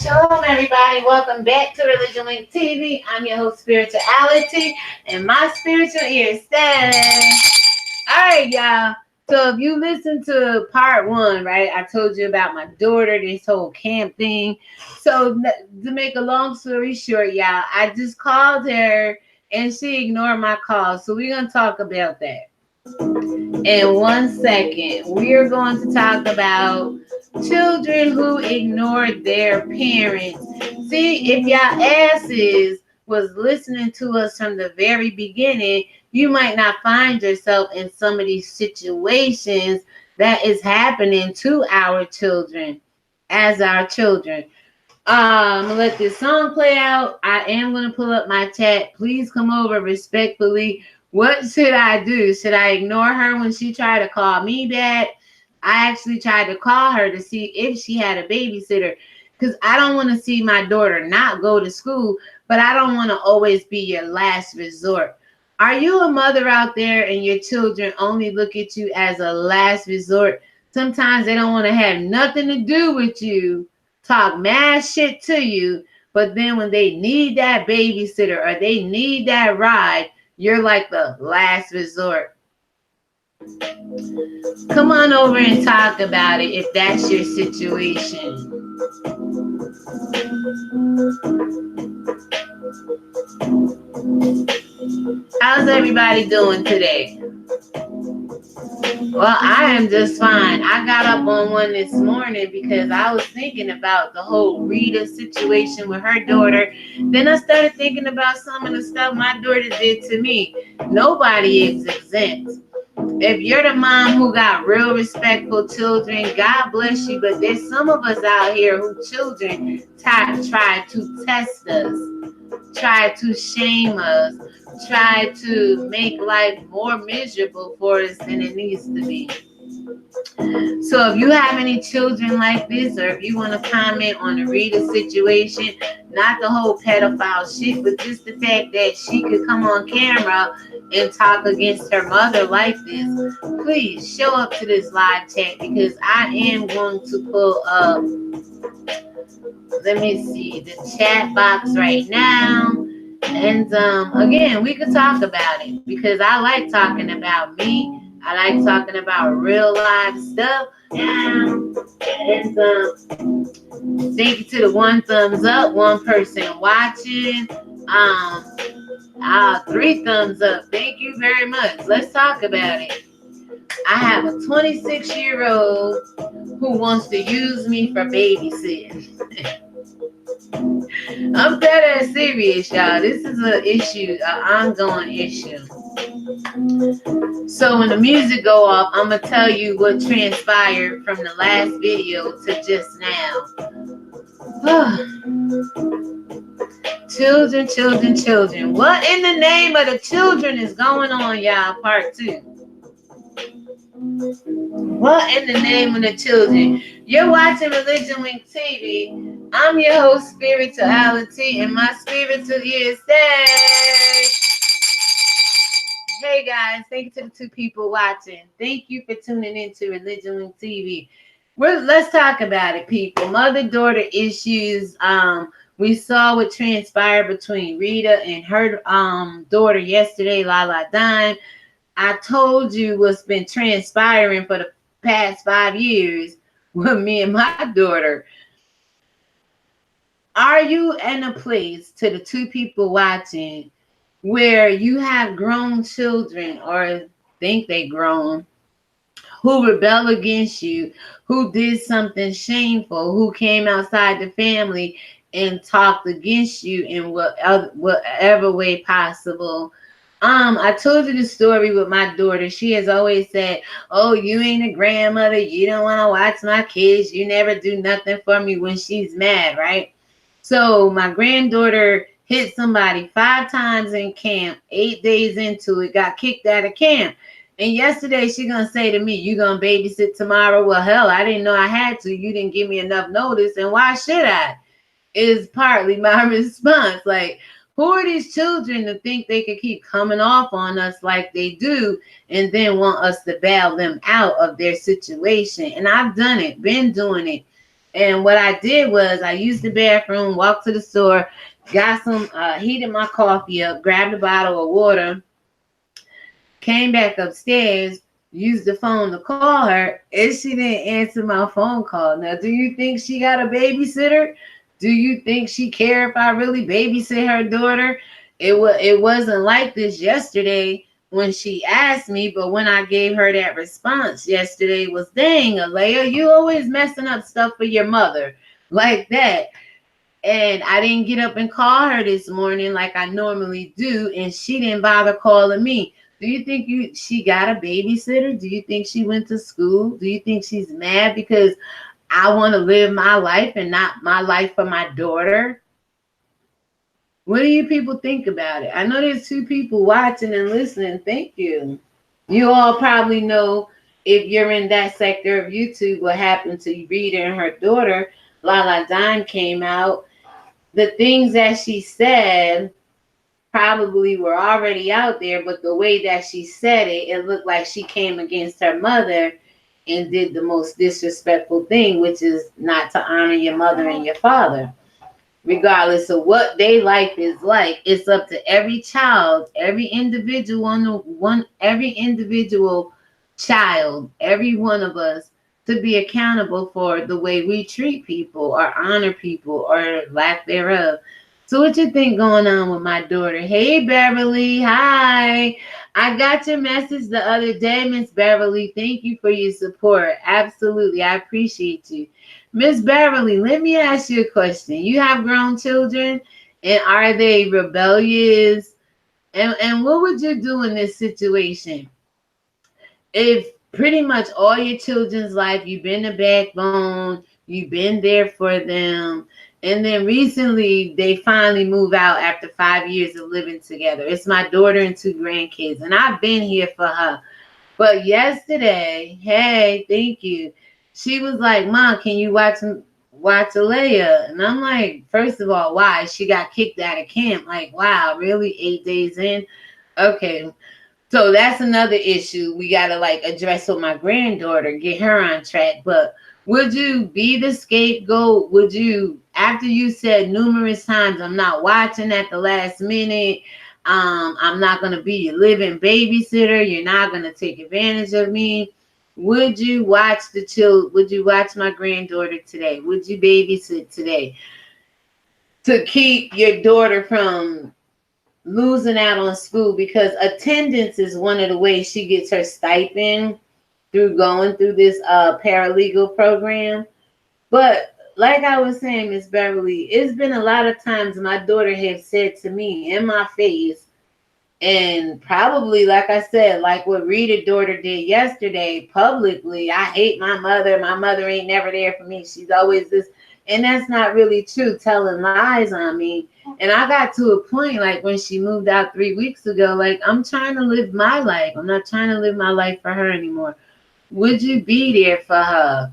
Shalom, everybody. Welcome back to ReligionWinked TV. I'm your host, Spirituality, and my spiritual ear says, all right, y'all. So if you listen to part one, right, I told you about my daughter, this whole camp thing. So to make a long story short, y'all, I just called her, and she ignored my call. So we're going to talk about that. In 1 second, we're going to talk about children who ignored their parents. See, if y'all asses was listening to us from the very beginning, you might not find yourself in some of these situations that is happening to our children as our children. I'm gonna let this song play out. I am gonna pull up my chat. Please come over respectfully. What should I do? Should I ignore her when she tried to call me back? I actually tried to call her to see if she had a babysitter because I don't want to see my daughter not go to school, but I don't want to always be your last resort. Are you a mother out there and your children only look at you as a last resort? Sometimes they don't want to have nothing to do with you, talk mad shit to you, but then when they need that babysitter or they need that ride, you're like the last resort. Come on over and talk about it if that's your situation. How's everybody doing today? Well, I am just fine. I got up on one this morning because I was thinking about the whole Rita situation with her daughter. Then I started thinking about some of the stuff my daughter did to me. Nobody is exempt. If you're the mom who got real respectful children, God bless you. But there's some of us out here who children try to test us, try to shame us, try to make life more miserable for us than it needs to be. So if you have any children like this, or if you want to comment on the Rita situation, not the whole pedophile shit, but just the fact that she could come on camera and talk against her mother like this, please show up to this live chat because I am going to pull up, let me see, the chat box right now. And again, we could talk about it because I like talking about me. I like talking about real life stuff. And thank you to the one thumbs up, one person watching. 3 thumbs up. Thank you very much. Let's talk about it. I have a 26-year-old who wants to use me for babysitting. I'm dead ass serious, y'all. This is an issue, an ongoing issue. So when the music go off, I'm going to tell you what transpired from the last video to just now. Children, children, children. What in the name of the children is going on, y'all? Part 2. What in the name of the children? You're watching ReligionWinked TV. I'm your host, Spirituality, and my spiritual ear says, hey guys, thank you to the 2 people watching. Thank you for tuning into ReligionWinked TV. Let's talk about it, people. Mother-daughter issues. We saw what transpired between Rita and her daughter yesterday, Lala Dime. I told you what's been transpiring for the past 5 years with me and my daughter. Are you in a place, to the 2 people watching, where you have grown children or think they grown who rebel against you, who did something shameful, who came outside the family and talked against you in whatever way possible? I told you the story with my daughter. She has always said, oh, you ain't a grandmother. You don't want to watch my kids. You never do nothing for me when she's mad, right? So my granddaughter hit somebody 5 times in camp, 8 days into it, got kicked out of camp. And yesterday she gonna say to me, you gonna babysit tomorrow? Well, hell, I didn't know I had to. You didn't give me enough notice, and why should I? Is partly my response. Like, who are these children to think they could keep coming off on us like they do and then want us to bail them out of their situation? And I've done it, been doing it. And what I did was I used the bathroom, walked to the store, got some, heated my coffee up, grabbed a bottle of water, came back upstairs, used the phone to call her, and she didn't answer my phone call. Now, do you think she got a babysitter? Do you think she care if I really babysit her daughter? It wasn't like this yesterday when she asked me, but when I gave her that response yesterday was, dang, Alea, you always messing up stuff for your mother like that. And I didn't get up and call her this morning like I normally do, and she didn't bother calling me. Do you think she got a babysitter? Do you think she went to school? Do you think she's mad because I want to live my life and not my life for my daughter? What do you people think about it? I know there's 2 people watching and listening. Thank you. You all probably know, if you're in that sector of YouTube, what happened to Rita and her daughter. Lala Dime came out. The things that she said probably were already out there, but the way that she said it, it looked like she came against her mother and did the most disrespectful thing, which is not to honor your mother and your father. Regardless of what their life is like, it's up to every child, every individual every individual child, every one of us, to be accountable for the way we treat people or honor people or lack thereof. So what you think going on with my daughter? Hey, Beverly. Hi. I got your message the other day, Miss Beverly. Thank you for your support. Absolutely. I appreciate you. Miss Beverly, let me ask you a question. You have grown children, and are they rebellious? And what would you do in this situation? If pretty much all your children's life, you've been the backbone, you've been there for them, and then recently they finally move out after 5 years of living together. It's my daughter and 2 grandkids, and I've been here for her. But yesterday, hey, thank you, she was like, Mom, can you watch Alea? And I'm like, first of all, why? She got kicked out of camp. Like, wow, really? 8 days in? Okay. So that's another issue we got to like address with my granddaughter, get her on track. But would you be the scapegoat? Would you, after you said numerous times, I'm not watching at the last minute, I'm not going to be your living babysitter, you're not going to take advantage of me, would you watch would you watch my granddaughter today? Would you babysit today to keep your daughter from losing out on school? Because attendance is one of the ways she gets her stipend, through going through this paralegal program. But like I was saying, Miss Beverly, it's been a lot of times my daughter has said to me in my face, and probably, like I said, like what Rita's daughter did yesterday publicly, I hate my mother ain't never there for me, she's always this. And that's not really true, telling lies on me. And I got to a point, like when she moved out 3 weeks ago, like, I'm trying to live my life. I'm not trying to live my life for her anymore. Would you be there for her?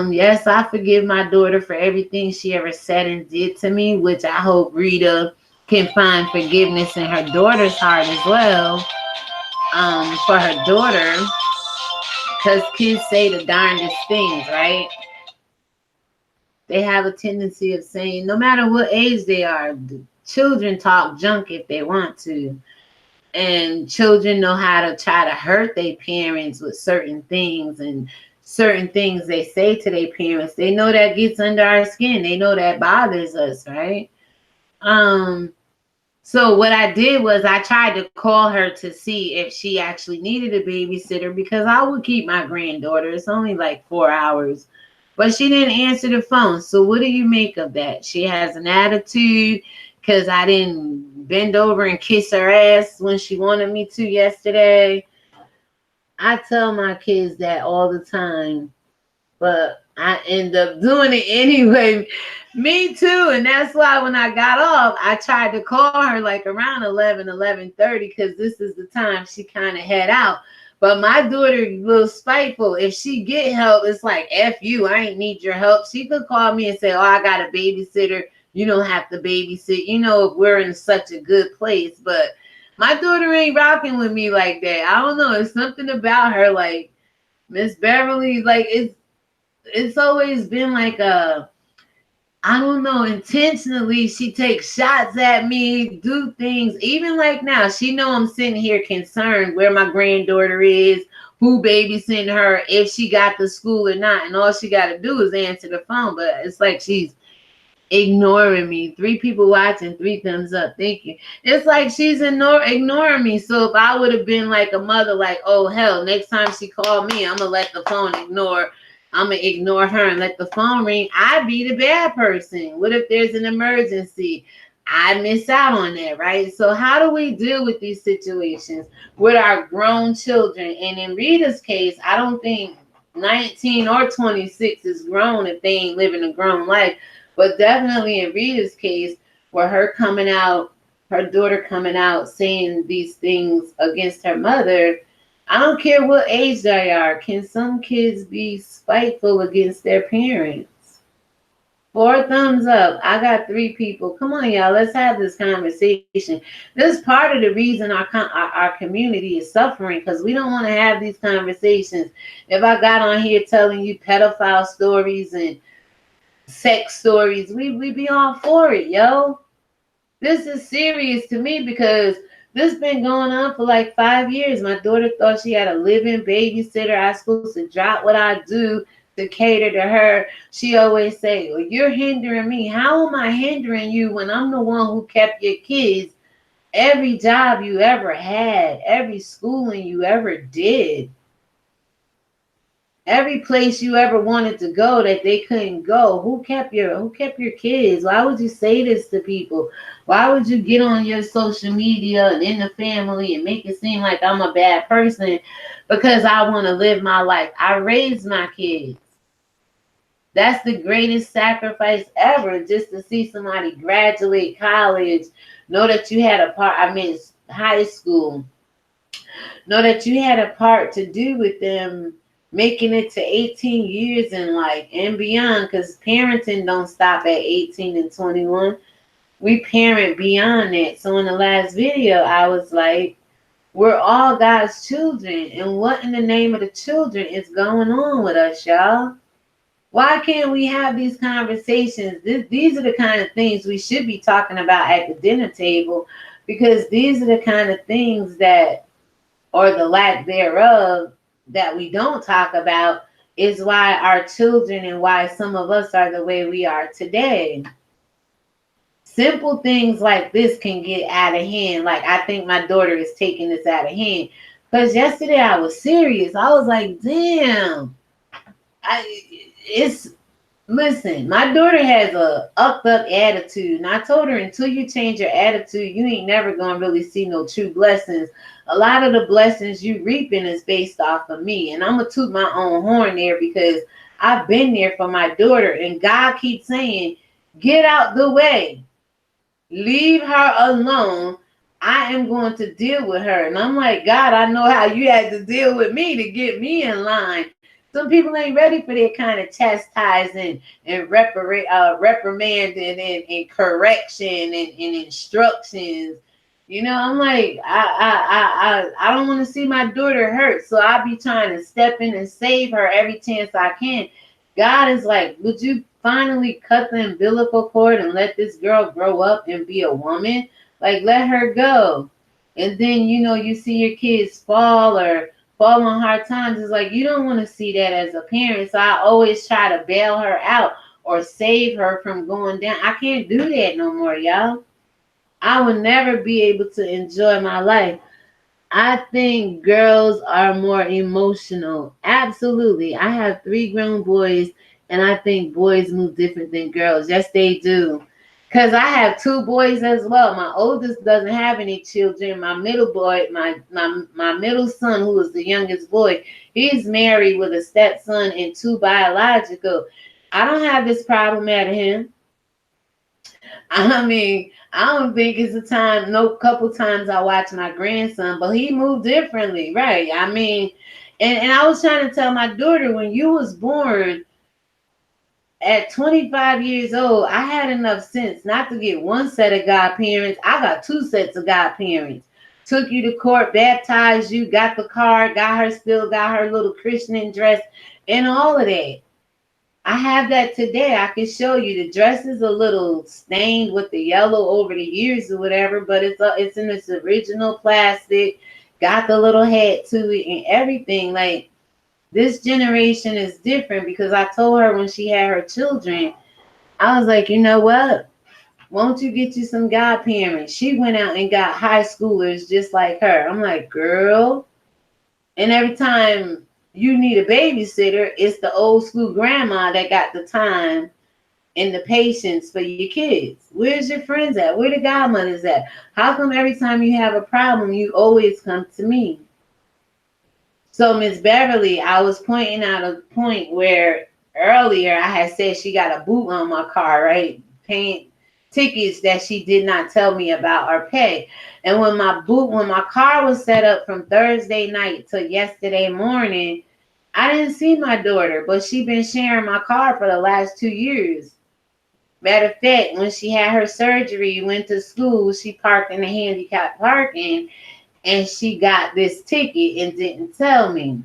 Yes, I forgive my daughter for everything she ever said and did to me, which I hope Rita can find forgiveness in her daughter's heart as well, for her daughter, because kids say the darndest things, right? They have a tendency of saying, no matter what age they are, the children talk junk if they want to. And children know how to try to hurt their parents with certain things, and certain things they say to their parents. They know that gets under our skin. They know that bothers us, right? So what I did was I tried to call her to see if she actually needed a babysitter, because I would keep my granddaughter. It's only like 4 hours. But she didn't answer the phone. So what do you make of that? She has an attitude because I didn't bend over and kiss her ass when she wanted me to yesterday. I tell my kids that all the time. But I end up doing it anyway. Me too. And that's why when I got off, I tried to call her like around 11:30, because this is the time she kind of head out. But my daughter is a little spiteful. If she get help, it's like, F you, I ain't need your help. She could call me and say, oh, I got a babysitter. You don't have to babysit. You know, if we're in such a good place. But my daughter ain't rocking with me like that. I don't know. It's something about her, like Miss Beverly, like it's always been like a, I don't know, intentionally she takes shots at me, do things. Even like now, she know I'm sitting here concerned where my granddaughter is, who babysitting her, if she got to school or not. And all she got to do is answer the phone. But it's like she's ignoring me. 3 people watching, 3 thumbs up. Thank you. It's like she's ignoring me. So if I would have been like a mother, like, oh hell, next time she called me, I'm gonna let the phone I'm gonna ignore her and let the phone ring. I'd be the bad person. What if there's an emergency? I miss out on that, right? So how do we deal with these situations with our grown children? And in Rita's case, I don't think 19 or 26 is grown if they ain't living a grown life. But definitely in Rita's case, where her daughter coming out saying these things against her mother, I don't care what age they are. Can some kids be spiteful against their parents? 4 thumbs up. I got 3 people. Come on, y'all. Let's have this conversation. This is part of the reason our community is suffering, because we don't want to have these conversations. If I got on here telling you pedophile stories and sex stories, we be all for it, yo. This is serious to me, because this been going on for like 5 years. My daughter thought she had a living babysitter. I was supposed to drop what I do to cater to her. She always say, well, you're hindering me. How am I hindering you when I'm the one who kept your kids? Every job you ever had, every schooling you ever did, every place you ever wanted to go that they couldn't go. Who kept your kids? Why would you say this to people? Why would you get on your social media and in the family and make it seem like I'm a bad person because I want to live my life? I raised my kids. That's the greatest sacrifice ever, just to see somebody graduate college, know that you had high school, know that you had a part to do with them making it to 18 years in life and beyond, because parenting don't stop at 18 and 21. We parent beyond that. So in the last video, I was like, we're all God's children. And what in the name of the children is going on with us, y'all? Why can't we have these conversations? These are the kind of things we should be talking about at the dinner table, because these are the kind of things that, or the lack thereof, that we don't talk about, is why our children and why some of us are the way we are today. Simple things like this can get out of hand. Like, I think my daughter is taking this out of hand, because yesterday I was serious. I was like, damn. Listen, my daughter has a up attitude, and I told her, until you change your attitude, you ain't never gonna really see no true blessings. A lot of the blessings you reaping is based off of me, and I'm gonna toot my own horn there, because I've been there for my daughter, and God keeps saying, get out the way, leave her alone. I am going to deal with her. And I'm like, God, I know how you had to deal with me to get me in line. Some people ain't ready for that kind of chastising and reprimanding and correction and instructions. You know, I'm like, I don't want to see my daughter hurt, so I be trying to step in and save her every chance I can. God is like, would you finally cut the umbilical cord and let this girl grow up and be a woman? Like, let her go. And then, you know, you see your kids fall on hard times. It's like, you don't want to see that as a parent. So I always try to bail her out or save her from going down. I can't do that no more, y'all. I will never be able to enjoy my life. I think girls are more emotional. Absolutely. I have 3 grown boys, and I think boys move different than girls. Yes, they do. Because I have two boys as well. My oldest doesn't have any children. My middle boy, my middle son, who is the youngest boy, he's married with a stepson and two biological. I don't have this problem at him. I mean, I don't think it's a time, no couple times I watch my grandson, but he moved differently, right? I mean, and I was trying to tell my daughter, when you was born, at 25 years old, I had enough sense not to get one set of godparents. I got two sets of godparents. Took you to court, baptized you, got the card, got her little Christian dress, and all of that. I have that today. I can show you. The dress is a little stained with the yellow over the years or whatever, but it's in its original plastic. Got the little hat to it and everything. Like, this generation is different, because I told her when she had her children, I was like, you know what? Won't you get you some godparents? She went out and got high schoolers just like her. I'm like, girl. And every time you need a babysitter, it's the old school grandma that got the time and the patience for your kids. Where's your friends at? Where the godmothers at? How come every time you have a problem, you always come to me? So, Miss Beverly, I was pointing out a point where earlier I had said she got a boot on my car, right? Paying tickets that she did not tell me about or pay. And when my car was set up from Thursday night to yesterday morning, I didn't see my daughter, but she been sharing my car for the last 2 years. Matter of fact, when she had her surgery, went to school, she parked in the handicap parking, and she got this ticket and didn't tell me.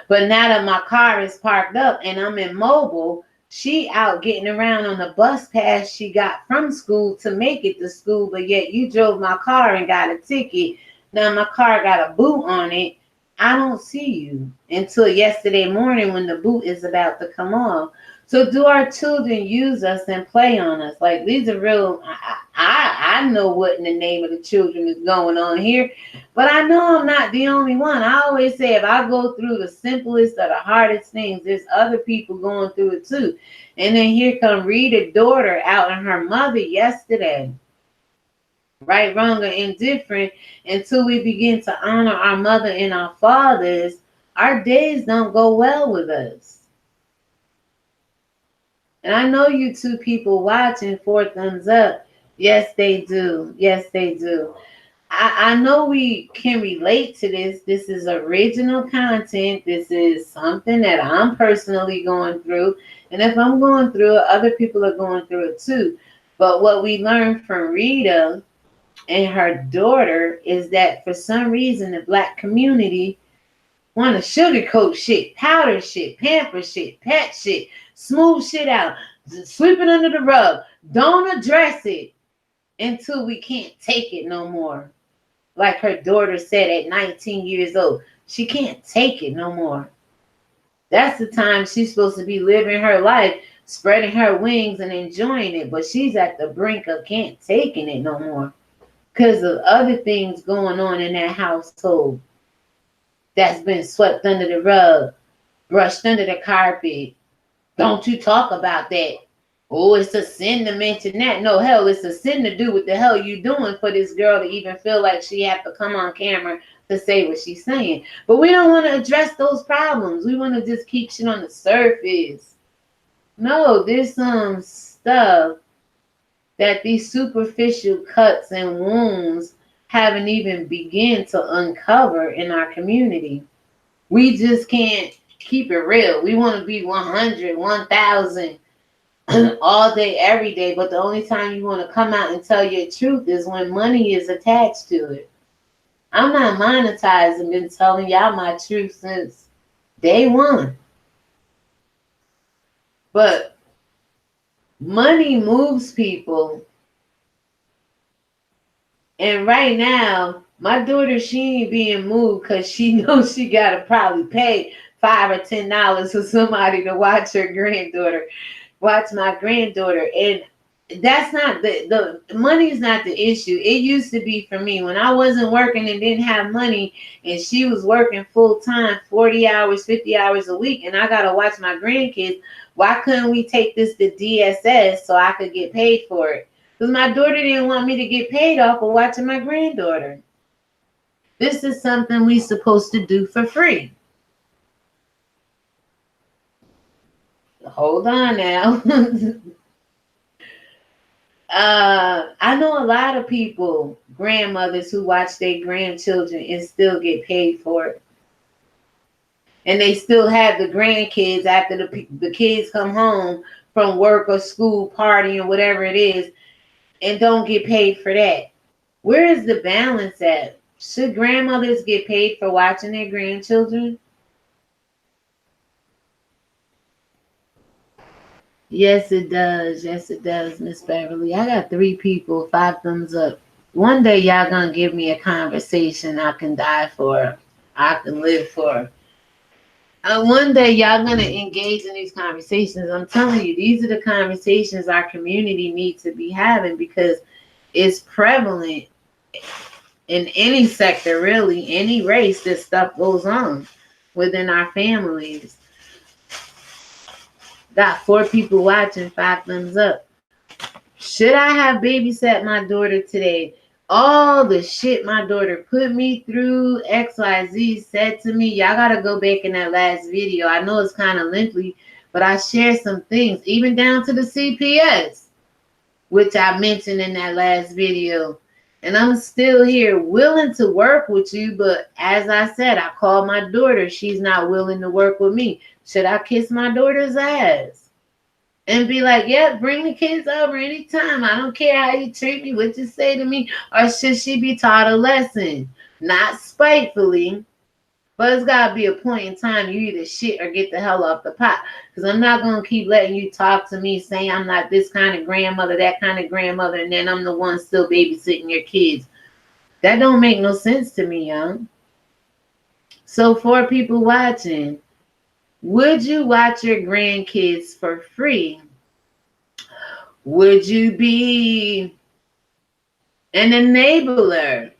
But now that my car is parked up and I'm in mobile, she out getting around on the bus pass she got from school to make it to school, but yet you drove my car and got a ticket. Now my car got a boot on it. I don't see you until yesterday morning when the boot is about to come off. So do our children use us and play on us? Like, these are real. I know what in the name of the children is going on here, but I know I'm not the only one. I always say, if I go through the simplest or the hardest things, there's other people going through it too. And then here come Rita's daughter out and her mother yesterday. Right, wrong, or indifferent, until we begin to honor our mother and our fathers, our days don't go well with us. And I know you two people watching, 4 thumbs up. Yes, they do. Yes, they do. I know we can relate to this. This is original content. This is something that I'm personally going through. And if I'm going through it, other people are going through it too. But what we learned from Rita and her daughter is that for some reason the Black community want to sugarcoat shit, powder shit, pamper shit, pet shit, smooth shit out, sweep it under the rug, don't address it until we can't take it no more. Like her daughter said at 19 years old, she can't take it no more. That's the time she's supposed to be living her life, spreading her wings and enjoying it, but she's at the brink of can't taking it no more because of other things going on in that household that's been swept under the rug, brushed under the carpet. Don't you talk about that. Oh, it's a sin to mention that. No, hell, it's a sin to do what the hell you doing for this girl to even feel like she have to come on camera to say what she's saying. But we don't want to address those problems. We want to just keep shit on the surface. No, there's some stuff that these superficial cuts and wounds haven't even begun to uncover in our community. We just can't keep it real. We want to be 100, 1,000 all day, every day. But the only time you want to come out and tell your truth is when money is attached to it. I'm not monetized and been telling y'all my truth since day one. But money moves people. And right now, my daughter, she ain't being moved because she knows she got to probably pay $5 or $10 for somebody to watch her granddaughter, watch my granddaughter. And that's not the money is not the issue. It used to be for me when I wasn't working and didn't have money and she was working full time, 40 hours, 50 hours a week, and I got to watch my grandkids. Why couldn't we take this to DSS so I could get paid for it? Because my daughter didn't want me to get paid off of watching my granddaughter. This is something we supposed to do for free. Hold on now. I know a lot of people, grandmothers who watch their grandchildren and still get paid for it. And they still have the grandkids after the kids come home from work or school, party, and whatever it is, and don't get paid for that. Where is the balance at? Should grandmothers get paid for watching their grandchildren? Yes, it does. Yes, it does, Miss Beverly. I got 3 people, 5 thumbs up. One day y'all gonna give me a conversation I can die for. I can live for. One day y'all gonna engage in these conversations. I'm telling you, these are the conversations our community needs to be having, because it's prevalent in any sector, really, any race. This stuff goes on within our families. Got 4 people watching, 5 thumbs up. Should I have babysat my daughter today? All the shit my daughter put me through, XYZ said to me. Y'all gotta go back in that last video. I know it's kind of lengthy, but I shared some things, even down to the CPS, which I mentioned in that last video. And I'm still here willing to work with you, but as I said, I called my daughter. She's not willing to work with me. Should I kiss my daughter's ass and be like, yeah, bring the kids over anytime. I don't care how you treat me, what you say to me. Or should she be taught a lesson? Not spitefully, but it's got to be a point in time you either shit or get the hell off the pot. Because I'm not going to keep letting you talk to me saying I'm not this kind of grandmother, that kind of grandmother, and then I'm the one still babysitting your kids. That don't make no sense to me, young. So for people watching, would you watch your grandkids for free? Would you be an enabler?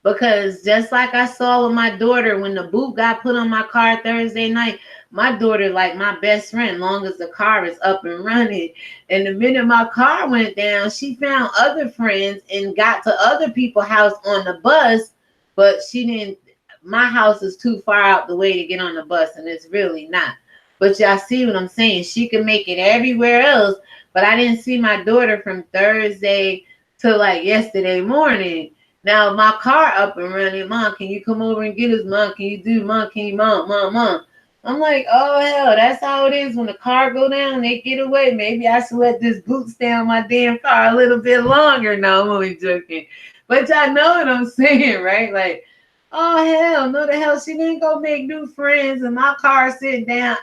Because just like I saw with my daughter, when the boot got put on my car Thursday night, my daughter, like my best friend, long as the car is up and running. And the minute my car went down, she found other friends and got to other people's house on the bus, but she didn't. My house is too far out the way to get on the bus, and it's really not. But y'all see what I'm saying? She can make it everywhere else, but I didn't see my daughter from Thursday to like yesterday morning. Now my car up and running. Mom, can you come over and get us? Mom, can you do? Mom, can you? Mom. I'm like, oh hell, that's how it is when the car go down. They get away. Maybe I should let this boot stay on my damn car a little bit longer. No, I'm only joking. But y'all know what I'm saying, right? Like, oh hell, no the hell, she didn't go make new friends and my car sitting down.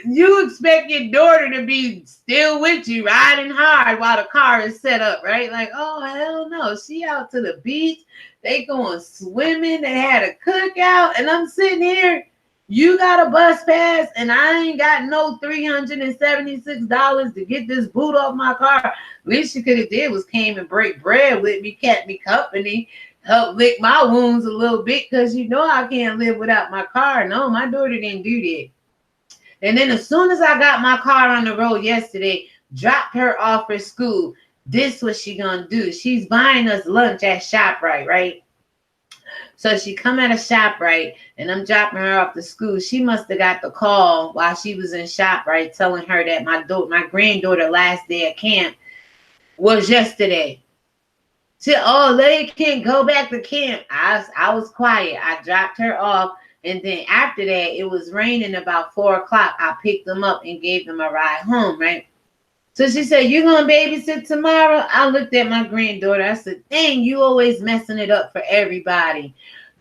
You expect your daughter to be still with you, riding hard while the car is set up, right? Like, oh hell no, she out to the beach, they going swimming, they had a cookout, and I'm sitting here. You got a bus pass, and I ain't got no $376 to get this boot off my car. Least you could have did was came and break bread with me, kept me company, help lick my wounds a little bit, because you know I can't live without my car. No, my daughter didn't do that. And then as soon as I got my car on the road yesterday, dropped her off for school, this what she gonna do. She's buying us lunch at ShopRite, right? So she come at a ShopRite, and I'm dropping her off to school. She must have got the call while she was in ShopRite telling her that my granddaughter last day at camp was yesterday. She, oh, lady can't go back to camp. I was quiet. I dropped her off. And then after that, it was raining about 4 o'clock. I picked them up and gave them a ride home, right? So she said, you going to babysit tomorrow? I looked at my granddaughter. I said, dang, you always messing it up for everybody.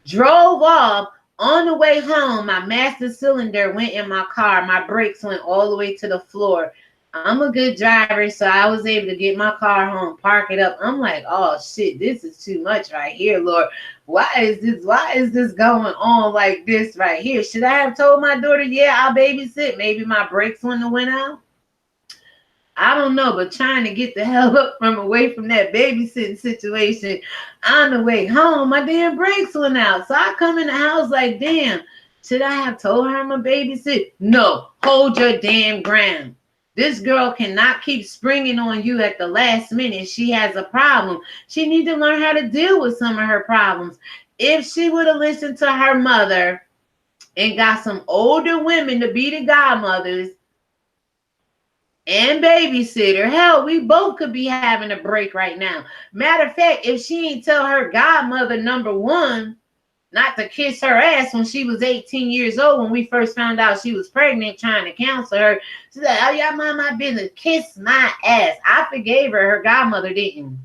Drove off. On the way home, my master cylinder went in my car. My brakes went all the way to the floor. I'm a good driver, so I was able to get my car home, park it up. I'm like, oh shit, this is too much right here, Lord. Why is this going on like this right here? Should I have told my daughter, yeah, I'll babysit? Maybe my brakes wouldn't have went out. I don't know, but trying to get the hell up from away from that babysitting situation on the way home, my damn brakes went out. So I come in the house like, damn, Should I have told her I'm a babysit? No, hold your damn ground. This girl cannot keep springing on you at the last minute. She has a problem. She needs to learn how to deal with some of her problems. If she would have listened to her mother and got some older women to be the godmothers and babysitter, hell, we both could be having a break right now. Matter of fact, if she ain't tell her godmother number one not to kiss her ass when she was 18 years old, when we first found out she was pregnant, trying to counsel her, she said, oh, y'all mind my business, kiss my ass. I forgave her. Her godmother didn't.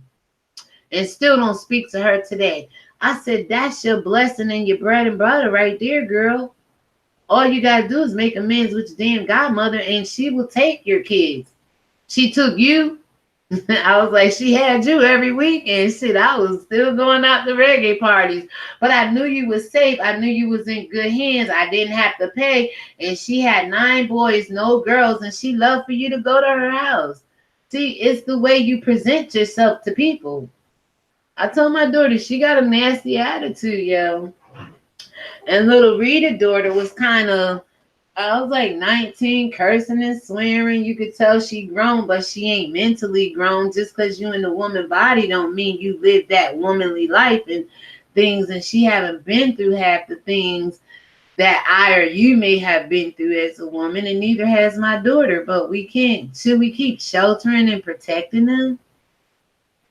And still don't speak to her today. I said, that's your blessing and your bread and butter right there, girl. All you got to do is make amends with your damn godmother and she will take your kids. She took you. I was like, she had you every weekend. Shit, I was still going out to reggae parties. But I knew you was safe. I knew you was in good hands. I didn't have to pay. And she had 9 boys, no girls. And she loved for you to go to her house. See, it's the way you present yourself to people. I told my daughter, she got a nasty attitude, yo. And little Rita's daughter was kind of, I was like 19, cursing and swearing. You could tell she grown, but she ain't mentally grown. Just because you in the woman body don't mean you live that womanly life and things. And she haven't been through half the things that I or you may have been through as a woman, and neither has my daughter. But we can't. Should we keep sheltering and protecting them?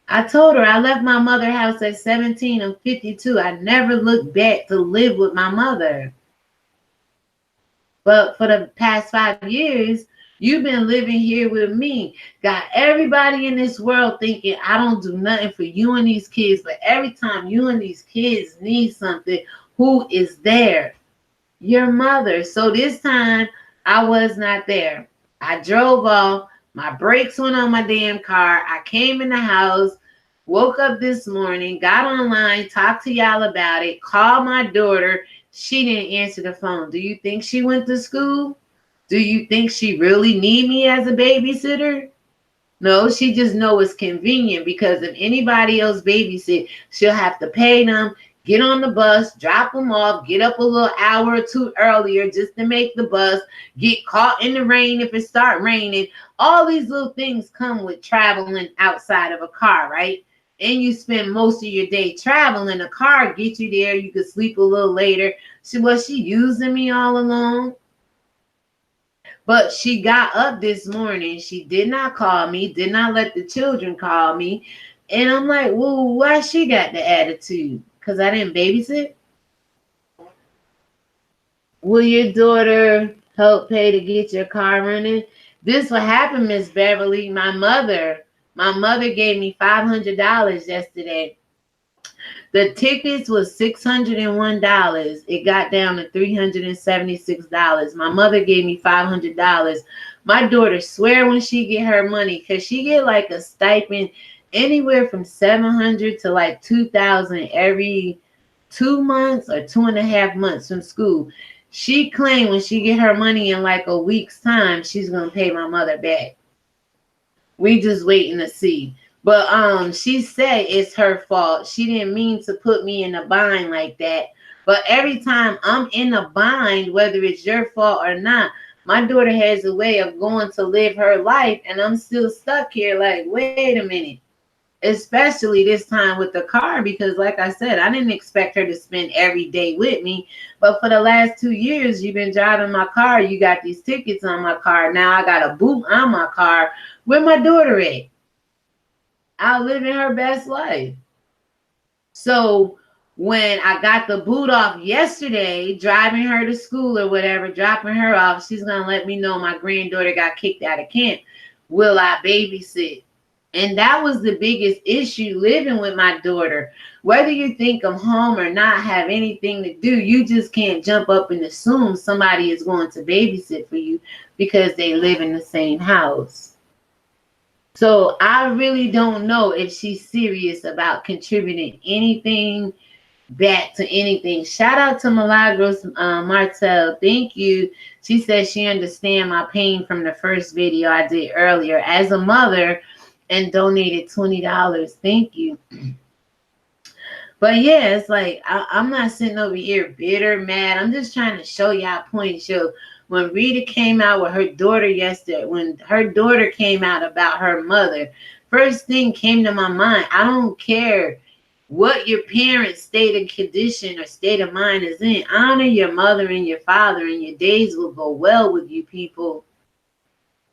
I told her I left my mother's house at 17. I'm 52. I never looked back to live with my mother. But for the past 5 years, you've been living here with me. Got everybody in this world thinking I don't do nothing for you and these kids. But every time you and these kids need something, who is there? Your mother. So this time, I was not there. I drove off. My brakes went on my damn car. I came in the house, woke up this morning, got online, talked to y'all about it, called my daughter. She didn't answer the phone. Do you think she went to school? Do you think she really need me as a babysitter? No, she just know it's convenient because if anybody else babysit, she'll have to pay them, get on the bus, drop them off, get up a little hour or two earlier just to make the bus, get caught in the rain if it start raining. All these little things come with traveling outside of a car, right? And you spend most of your day traveling. A car get you there. You could sleep a little later. Was she using me all along? But she got up this morning. She did not call me, did not let the children call me. And I'm like, well, why she got the attitude? Because I didn't babysit? Will your daughter help pay to get your car running? This what happened, Miss Beverly. My mother gave me $500 yesterday. The tickets was $601. It got down to $376. My mother gave me $500. My daughter swear when she get her money, because she get like a stipend anywhere from $700 to like $2,000 every 2 months or 2.5 months from school. She claimed when she get her money in like a week's time, she's gonna pay my mother back. We just waiting to see. But she said it's her fault. She didn't mean to put me in a bind like that. But every time I'm in a bind, whether it's your fault or not, my daughter has a way of going to live her life, and I'm still stuck here like, wait a minute. Especially this time with the car, because like I said, I didn't expect her to spend every day with me. But for the last 2 years, you've been driving my car. You got these tickets on my car. Now I got a boot on my car. Where my daughter at? Out living her best life. So when I got the boot off yesterday, driving her to school or whatever, dropping her off, she's going to let me know my granddaughter got kicked out of camp. Will I babysit? And that was the biggest issue living with my daughter. Whether you think I'm home or not, have anything to do, you just can't jump up and assume somebody is going to babysit for you because they live in the same house. So I really don't know if she's serious about contributing anything back to anything. Shout out to Milagros Martel. Thank you. She says she understands my pain from the first video I did earlier as a mother and donated $20. Thank you. But yeah, it's like I'm not sitting over here bitter, mad. I'm just trying to show y'all point. Show when Rita came out with her daughter yesterday, when her daughter came out about her mother, first thing came to my mind. I don't care what your parents' state of condition or state of mind is in. Honor your mother and your father, and your days will go well with you people.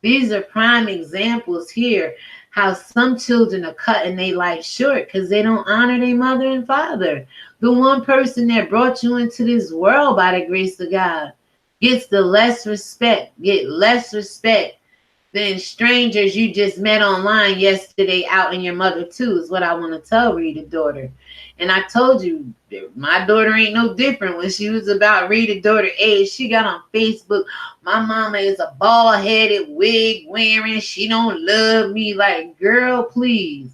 These are prime examples here how some children are cutting their life short because they don't honor their mother and father. The one person that brought you into this world by the grace of God gets the less respect, get less respect than strangers you just met online yesterday out in your mother too, is what I want to tell Rita daughter. And I told you, my daughter ain't no different. When she was about Rita daughter age, she got on Facebook, my mama is a bald-headed wig wearing, she don't love me. Like, girl, please.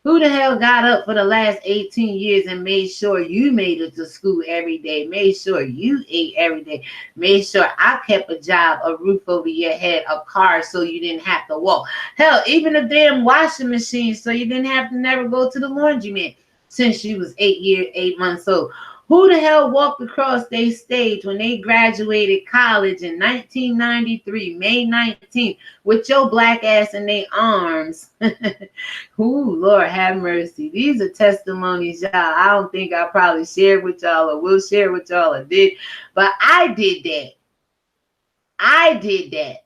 Who the hell got up for the last 18 years and made sure you made it to school every day, made sure you ate every day, made sure I kept a job, a roof over your head, a car so you didn't have to walk? Hell, even a damn washing machine so you didn't have to never go to the laundromat since you was 8 months old. Who the hell walked across their stage when they graduated college in 1993, May 19th, with your black ass in their arms? Ooh, Lord have mercy. These are testimonies, y'all. I don't think I probably shared with y'all or will share with y'all or did, but I did that. I did that.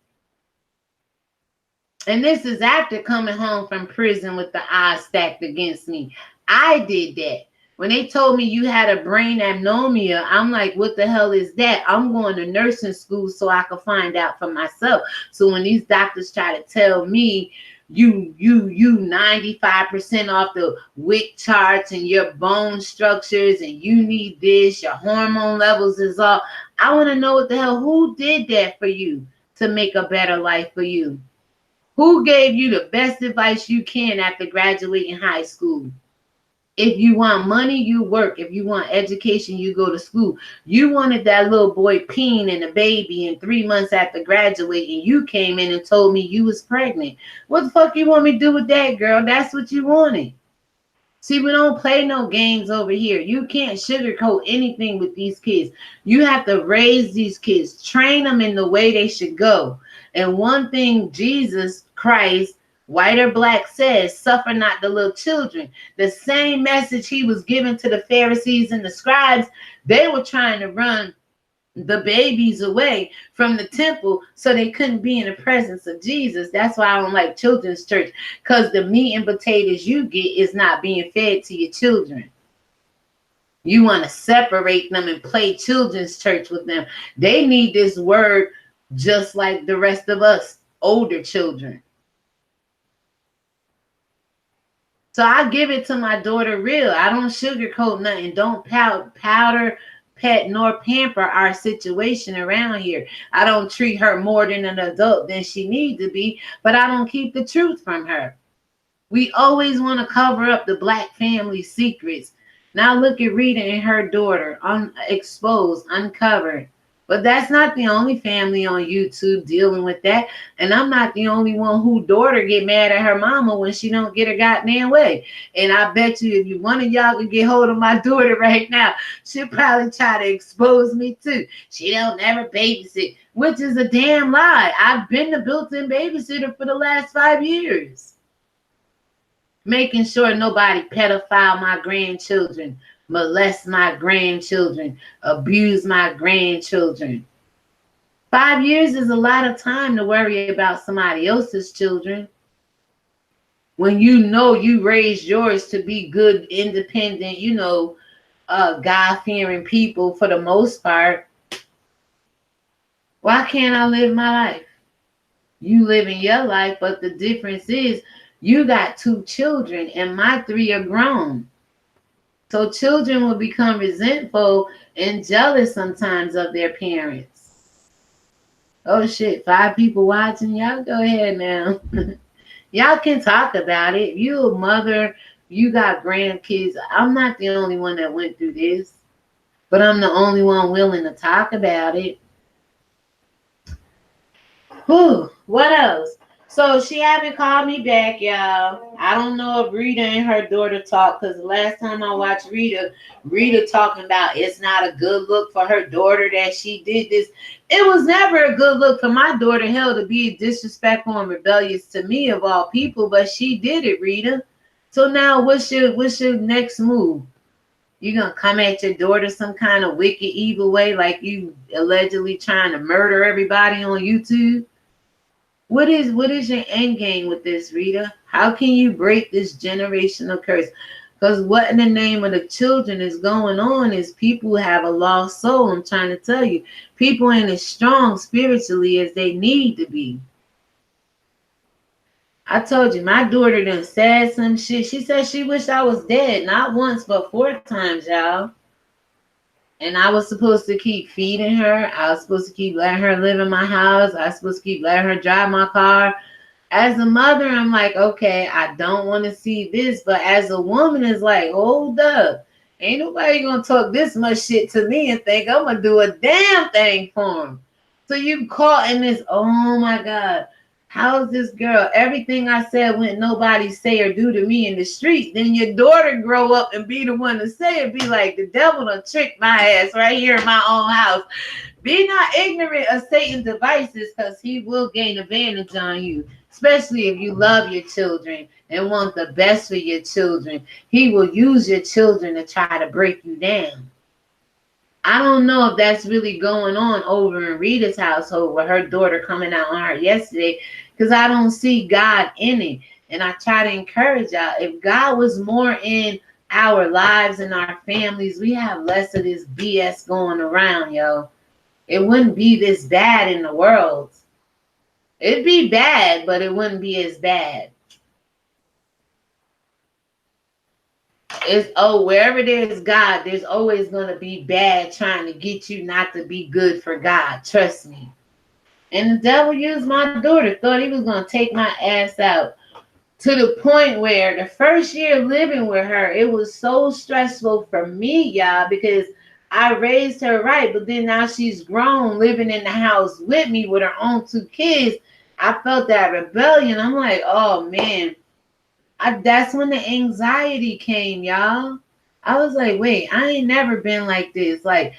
And this is after coming home from prison with the odds stacked against me. I did that. When they told me you had a brain anomia, I'm like, what the hell is that? I'm going to nursing school so I can find out for myself. So when these doctors try to tell me you 95% off the WIC charts and your bone structures and you need this, your hormone levels is off, I want to know what the hell, who did that for you to make a better life for you? Who gave you the best advice you can after graduating high school? If you want money, you work. If you want education, you go to school. You wanted that little boy peeing and a baby, and 3 months after graduating, you came in and told me you was pregnant. What the fuck you want me to do with that, girl? That's what you wanted. See, we don't play no games over here. You can't sugarcoat anything with these kids. You have to raise these kids, train them in the way they should go. And one thing Jesus Christ, white or black, says, suffer not the little children. The same message he was giving to the Pharisees and the scribes, they were trying to run the babies away from the temple so they couldn't be in the presence of Jesus. That's why I don't like children's church, because the meat and potatoes you get is not being fed to your children. You want to separate them and play children's church with them. They need this word just like the rest of us, older children. So I give it to my daughter real. I don't sugarcoat nothing. Don't powder, pet, nor pamper our situation around here. I don't treat her more than an adult than she needs to be, but I don't keep the truth from her. We always want to cover up the black family secrets. Now look at Rita and her daughter, exposed, uncovered. But that's not the only family on YouTube dealing with that. And I'm not the only one whose daughter get mad at her mama when she don't get her goddamn way. And I bet you if one of y'all could get hold of my daughter right now, she'll probably try to expose me too. She don't never babysit, which is a damn lie. I've been the built-in babysitter for the last 5 years. Making sure nobody pedophile my grandchildren, molest my grandchildren, abuse my grandchildren. 5 years is a lot of time to worry about somebody else's children. When you know you raised yours to be good, independent, God-fearing people for the most part. Why can't I live my life? You living your life, but the difference is you got 2 children and my 3 are grown. So children will become resentful and jealous sometimes of their parents. Oh shit, 5 people watching. Y'all go ahead now. Y'all can talk about it. You a mother, you got grandkids. I'm not the only one that went through this, but I'm the only one willing to talk about it. Whew, what else? So she haven't called me back, y'all. I don't know if Rita and her daughter talked, because the last time I watched Rita talking about it's not a good look for her daughter that she did this. It was never a good look for my daughter, hell, to be disrespectful and rebellious to me of all people, but she did it, Rita. So now what's your next move? You gonna come at your daughter some kind of wicked evil way, like you allegedly trying to murder everybody on YouTube? What is your end game with this, Rita? How can you break this generational curse? Because what in the name of the children is going on is people have a lost soul. I'm trying to tell you, people ain't as strong spiritually as they need to be. I told you, my daughter done said some shit. She said she wished I was dead, not once but 4 times, y'all. And I was supposed to keep feeding her. I was supposed to keep letting her live in my house. I was supposed to keep letting her drive my car. As a mother, I'm like, okay, I don't want to see this. But as a woman, it's like, hold up. Ain't nobody going to talk this much shit to me and think I'm going to do a damn thing for him. So you caught in this, oh my God. How's this girl? Everything I said wouldn't nobody say or do to me in the street. Then your daughter grow up and be the one to say it. Be like, the devil done tricked my ass right here in my own house. Be not ignorant of Satan's devices, because he will gain advantage on you. Especially if you love your children and want the best for your children. He will use your children to try to break you down. I don't know if that's really going on over in Rita's household with her daughter coming out on her yesterday, because I don't see God in it. And I try to encourage y'all, if God was more in our lives and our families, we have less of this BS going around, yo. It wouldn't be this bad in the world. It'd be bad, but it wouldn't be as bad. It's wherever there's God, there's always going to be bad trying to get you not to be good for God. Trust me. And the devil used my daughter, thought he was going to take my ass out, to the point where the first year living with her, it was so stressful for me, y'all, because I raised her right, but then now she's grown, living in the house with me with her own 2 kids. I felt that rebellion. I'm like, oh man. That's when the anxiety came, y'all. I was like, wait, I ain't never been like this. Like,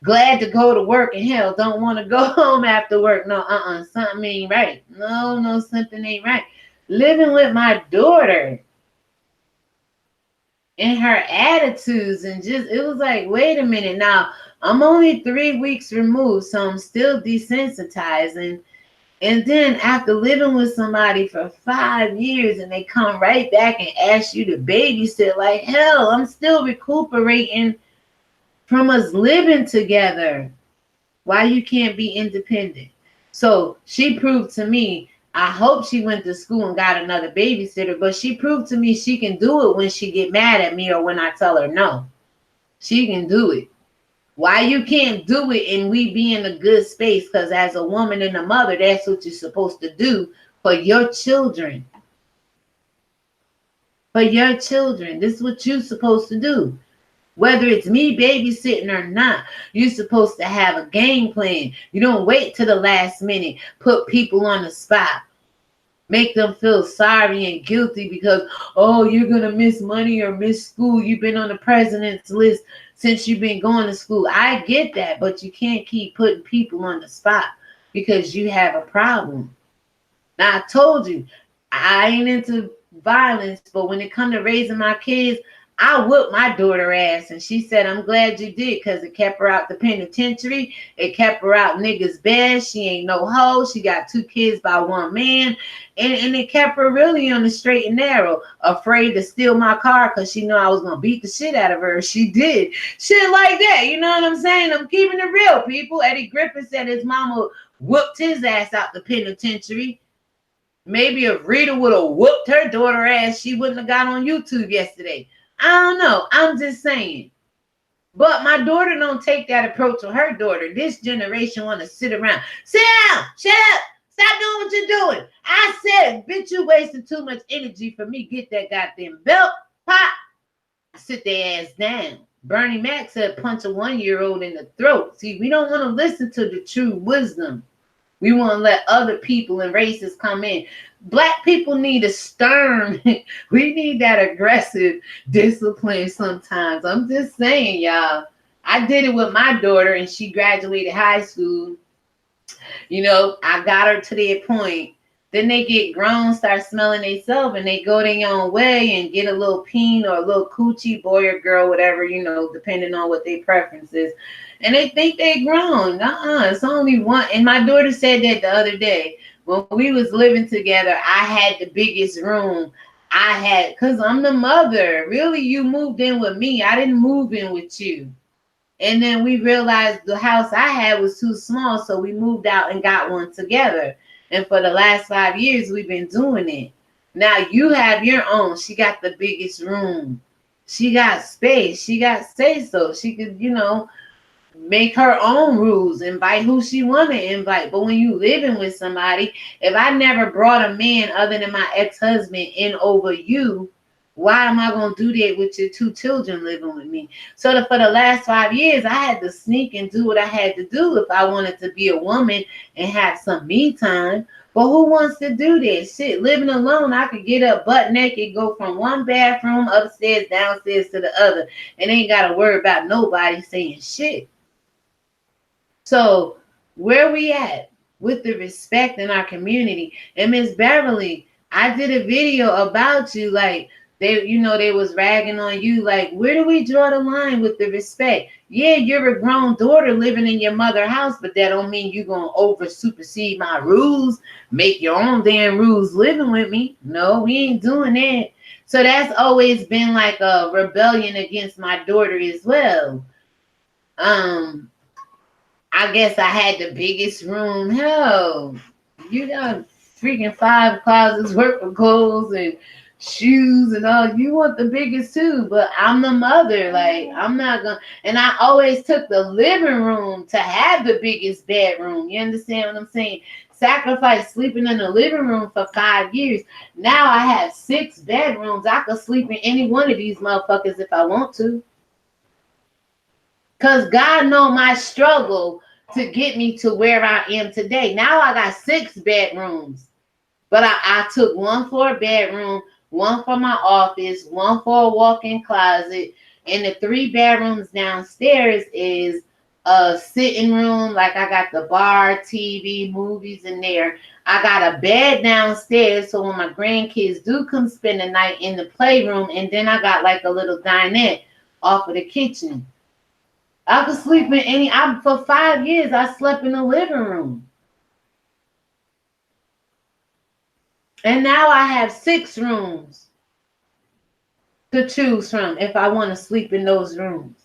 glad to go to work and hell, don't want to go home after work. No, something ain't right. No, something ain't right. Living with my daughter and her attitudes and just, it was like, wait a minute. Now, I'm only 3 weeks removed, so I'm still desensitizing. And then after living with somebody for 5 years and they come right back and ask you to babysit, like, hell, I'm still recuperating from us living together. Why you can't be independent? So she proved to me, I hope she went to school and got another babysitter, but she proved to me she can do it when she get mad at me or when I tell her no. She can do it. Why you can't do it and we be in a good space? Because as a woman and a mother, that's what you're supposed to do for your children. For your children. This is what you're supposed to do. Whether it's me babysitting or not, you're supposed to have a game plan. You don't wait to the last minute. Put people on the spot. Make them feel sorry and guilty because, oh, you're going to miss money or miss school. You've been on the president's list since you've been going to school. I get that, but you can't keep putting people on the spot because you have a problem. Now, I told you, I ain't into violence, but when it comes to raising my kids, I whooped my daughter ass, and she said, I'm glad you did, because it kept her out the penitentiary. It kept her out niggas' bed. She ain't no hoe. She got 2 kids by 1 man, and it kept her really on the straight and narrow, afraid to steal my car because she knew I was going to beat the shit out of her. She did. Shit like that, you know what I'm saying? I'm keeping it real, people. Eddie Griffin said his mama whooped his ass out the penitentiary. Maybe if Rita would have whooped her daughter ass, she wouldn't have got on YouTube yesterday. I don't know. I'm just saying. But my daughter don't take that approach with her daughter. This generation want to sit around. Sit down. Shut up. Stop doing what you're doing. I said, bitch, you wasted too much energy for me. Get that goddamn belt. Pop. Sit their ass down. Bernie Mac said punch a 1-year-old in the throat. See, we don't want to listen to the true wisdom. We want to let other people and races come in. Black people need a stern. We need that aggressive discipline sometimes. I'm just saying, y'all. I did it with my daughter, and she graduated high school. You know, I got her to that point. Then they get grown, start smelling themselves, and they go their own way and get a little peen or a little coochie, boy or girl, whatever, you know, depending on what their preference is. And they think they grown. It's only one. And my daughter said that the other day. When we was living together, I had the biggest room. Because I'm the mother. Really, you moved in with me. I didn't move in with you. And then we realized the house I had was too small, so we moved out and got one together. And for the last 5 years, we've been doing it. Now you have your own. She got the biggest room. She got space. She got say-so. She could, you know, make her own rules, invite who she want to invite. But when you living with somebody, if I never brought a man other than my ex-husband in over you, why am I going to do that with your 2 children living with me? So for the last 5 years, I had to sneak and do what I had to do if I wanted to be a woman and have some me time. But who wants to do that shit? Living alone, I could get up butt naked, go from one bathroom upstairs, downstairs to the other, and ain't got to worry about nobody saying shit. So where we at with the respect in our community? And Miss Beverly, I did a video about you, like, they was ragging on you. Like, where do we draw the line with the respect? Yeah, you're a grown daughter living in your mother's house, but that don't mean you're going to over supersede my rules, make your own damn rules living with me. No, we ain't doing that. So that's always been like a rebellion against my daughter as well. I guess I had the biggest room. Hell, you got freaking 5 closets worth of clothes and shoes and all. You want the biggest too, but I'm the mother. Like, I'm not gonna. And I always took the living room to have the biggest bedroom. You understand what I'm saying? Sacrifice sleeping in the living room for 5 years. Now I have 6 bedrooms. I could sleep in any one of these motherfuckers if I want to. Because God know my struggle to get me to where I am today. Now I got 6 bedrooms. But I took one for a bedroom, one for my office, one for a walk-in closet, and the 3 bedrooms downstairs is a sitting room. Like, I got the bar, TV, movies in there. I got a bed downstairs, so when my grandkids do come spend the night in the playroom, and then I got like a little dinette off of the kitchen. I could sleep in any. For 5 years, I slept in the living room. And now I have 6 rooms to choose from if I want to sleep in those rooms.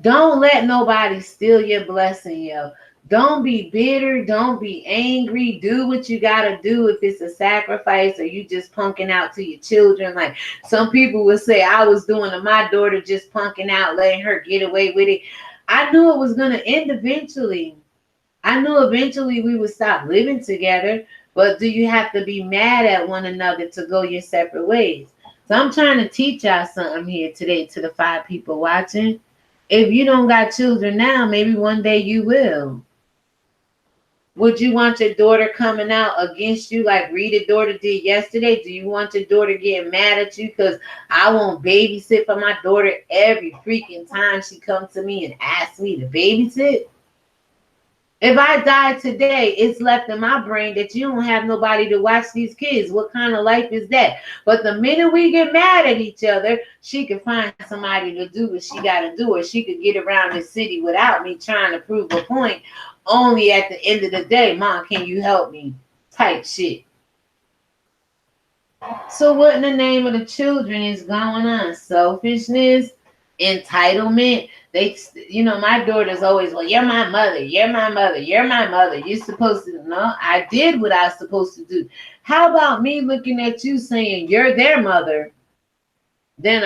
Don't let nobody steal your blessing, yo. Don't be bitter. Don't be angry. Do what you got to do if it's a sacrifice or you just punking out to your children. Like some people would say I was doing to my daughter, just punking out, letting her get away with it. I knew it was going to end eventually. I knew eventually we would stop living together. But do you have to be mad at one another to go your separate ways? So I'm trying to teach y'all something here today to the 5 people watching. If you don't got children now, maybe one day you will. Would you want your daughter coming out against you like Rita's daughter did yesterday? Do you want your daughter getting mad at you because I won't babysit for my daughter every freaking time she comes to me and asks me to babysit? If I die today, it's left in my brain that you don't have nobody to watch these kids. What kind of life is that? But the minute we get mad at each other, she can find somebody to do what she got to do, or she could get around the city without me trying to prove a point. Only at the end of the day, Mom, can you help me? Type shit. So what in the name of the children is going on? Selfishness? Entitlement? My daughter's always, well, you're my mother, you're my mother, you're my mother. You're supposed to. No, I did what I was supposed to do. How about me looking at you saying you're their mother? Then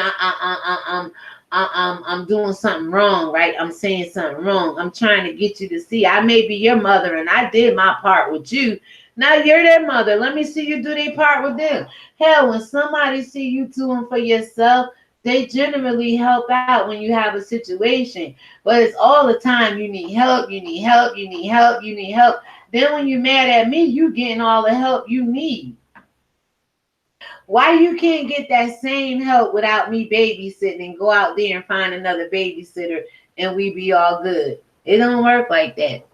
I'm doing something wrong, right? I'm saying something wrong. I'm trying to get you to see I may be your mother and I did my part with you. Now you're their mother. Let me see you do their part with them. Hell, when somebody see you doing for yourself, they generally help out when you have a situation. But it's all the time you need help, you need help, you need help, you need help. Then when you mad at me, you getting all the help you need. Why you can't get that same help without me babysitting and go out there and find another babysitter and we be all good? It don't work like that.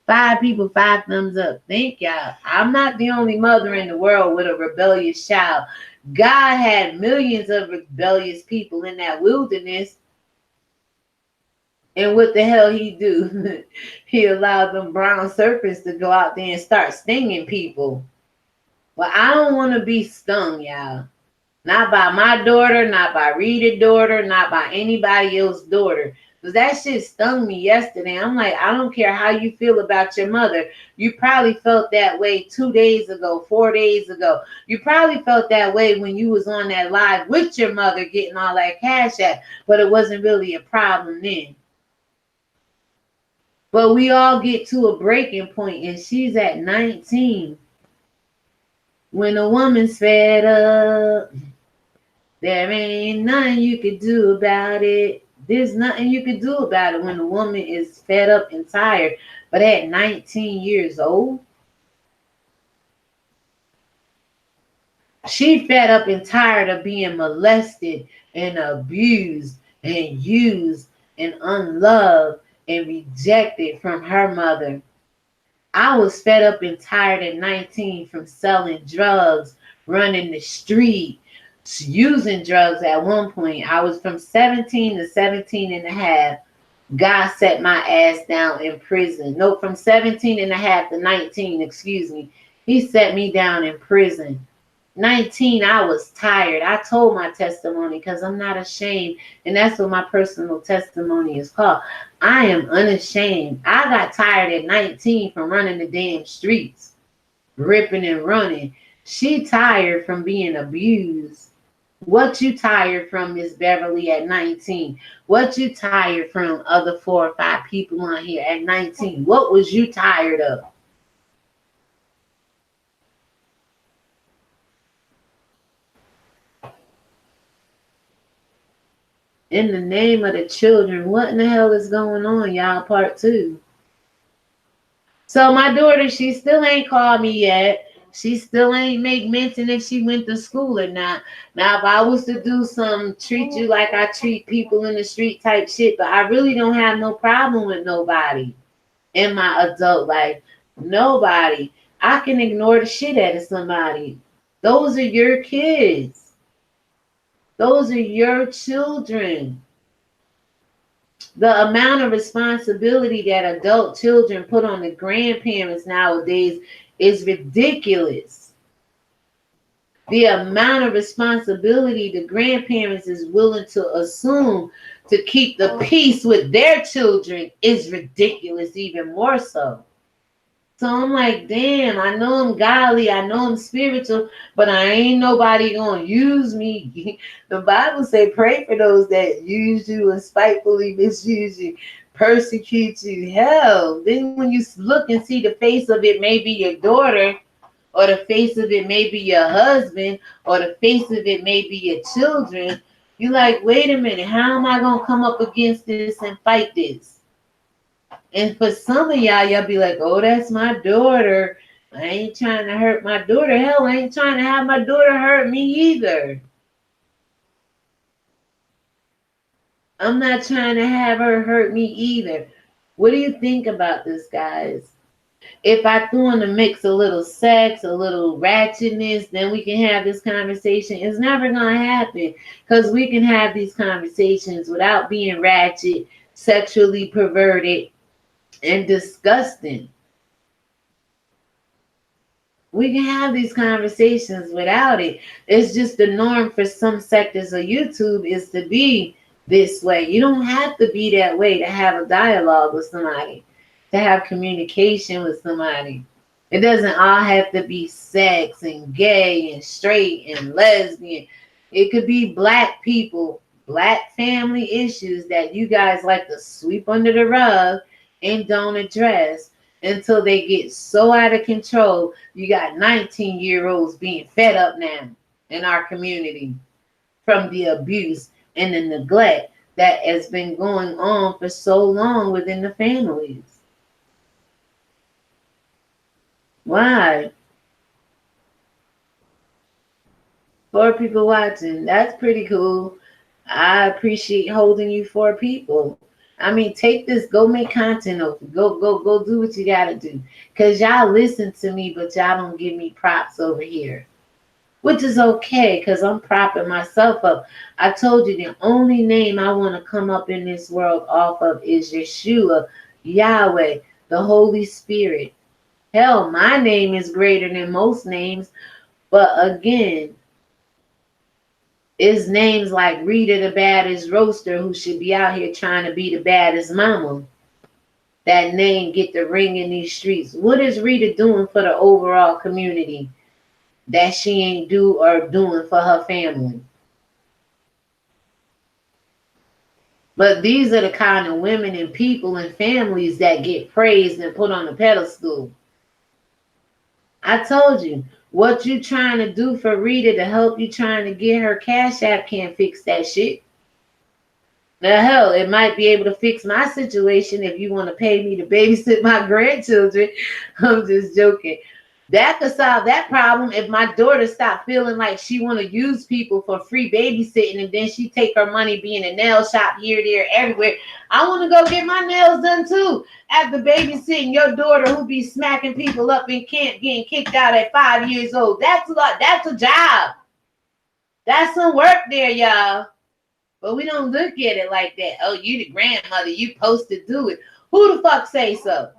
5 people, 5 thumbs up. Thank y'all. I'm not the only mother in the world with a rebellious child. God had millions of rebellious people in that wilderness. And what the hell he do? He allowed them brown serpents to go out there and start stinging people. Well, I don't want to be stung, y'all. Not by my daughter, not by Rita's daughter, not by anybody else's daughter. Because that shit stung me yesterday. I'm like, I don't care how you feel about your mother. You probably felt that way 2 days ago, 4 days ago. You probably felt that way when you was on that live with your mother getting all that cash at, but it wasn't really a problem then. But we all get to a breaking point, and she's at 19. When a woman's fed up, there ain't nothing you could do about it. There's nothing you could do about it when a woman is fed up and tired. But at 19 years old, she fed up and tired of being molested and abused and used and unloved and rejected from her mother. I was fed up and tired at 19 from selling drugs, running the street, using drugs at one point. I was from 17 to 17 and a half. God set my ass down in prison. No, from 17 and a half to 19, excuse me. He set me down in prison. 19, I was tired. I told my testimony because I'm not ashamed. And that's what my personal testimony is called. I am unashamed. I got tired at 19 from running the damn streets, ripping and running. She tired from being abused. What you tired from, Miss Beverly, at 19? What you tired from, other 4 or 5 people on here at 19? What was you tired of? In the name of the children, what in the hell is going on, y'all? Part 2. So my daughter, she still ain't called me yet. She still ain't make mention if she went to school or not. Now, if I was to do some treat you like I treat people in the street type shit, but I really don't have no problem with nobody in my adult life. Nobody. I can ignore the shit out of somebody. Those are your kids. Those are your children. The amount of responsibility that adult children put on the grandparents nowadays is ridiculous. The amount of responsibility the grandparents is willing to assume to keep the peace with their children is ridiculous, even more so. So I'm like, damn, I know I'm godly, I know I'm spiritual, but I ain't nobody gonna use me. The Bible say pray for those that use you and spitefully misuse you, persecute you. Hell, then when you look and see the face of it, maybe your daughter, or the face of it may be your husband, or the face of it may be your children, you like, wait a minute, how am I gonna come up against this and fight this? And for some of y'all be like, oh, that's my daughter. I ain't trying to hurt my daughter. Hell, I ain't trying to have my daughter hurt me either. I'm not trying to have her hurt me either. What do you think about this, guys? If I threw in the mix a little sex, a little ratchetness, then we can have this conversation. It's never going to happen because we can have these conversations without being ratchet, sexually perverted, and disgusting. We can have these conversations without it. It's just the norm for some sectors of YouTube is to be this way. You don't have to be that way to have a dialogue with somebody, to have communication with somebody. It doesn't all have to be sex and gay and straight and lesbian. It could be black people, black family issues that you guys like to sweep under the rug and don't address until they get so out of control. You got 19-year-olds being fed up now in our community from the abuse and the neglect that has been going on for so long within the families. Why? 4 people watching. That's pretty cool. I appreciate holding you 4 people. I mean, take this, go make content over. Go do what you gotta do. Cause y'all listen to me, but y'all don't give me props over here. Which is okay, cause I'm propping myself up. I told you the only name I want to come up in this world off of is Yeshua, Yahweh, the Holy Spirit. Hell, my name is greater than most names, but again, it's names like Rita the baddest roaster who should be out here trying to be the baddest mama. That name get the ring in these streets. What is Rita doing for the overall community that she ain't do or doing for her family? But these are the kind of women and people and families that get praised and put on a pedestal. I told you, what you trying to do for Rita to help you trying to get her Cash App can't fix that shit. Now, hell, it might be able to fix my situation if you want to pay me to babysit my grandchildren. I'm just joking. That could solve that problem if my daughter stopped feeling like she want to use people for free babysitting and then she take her money being a nail shop here, there, everywhere. I want to go get my nails done too. After babysitting your daughter who be smacking people up in camp getting kicked out at 5 years old. That's a job. That's some work there, y'all. But we don't look at it like that. Oh, you the grandmother. You supposed to do it. Who the fuck say so?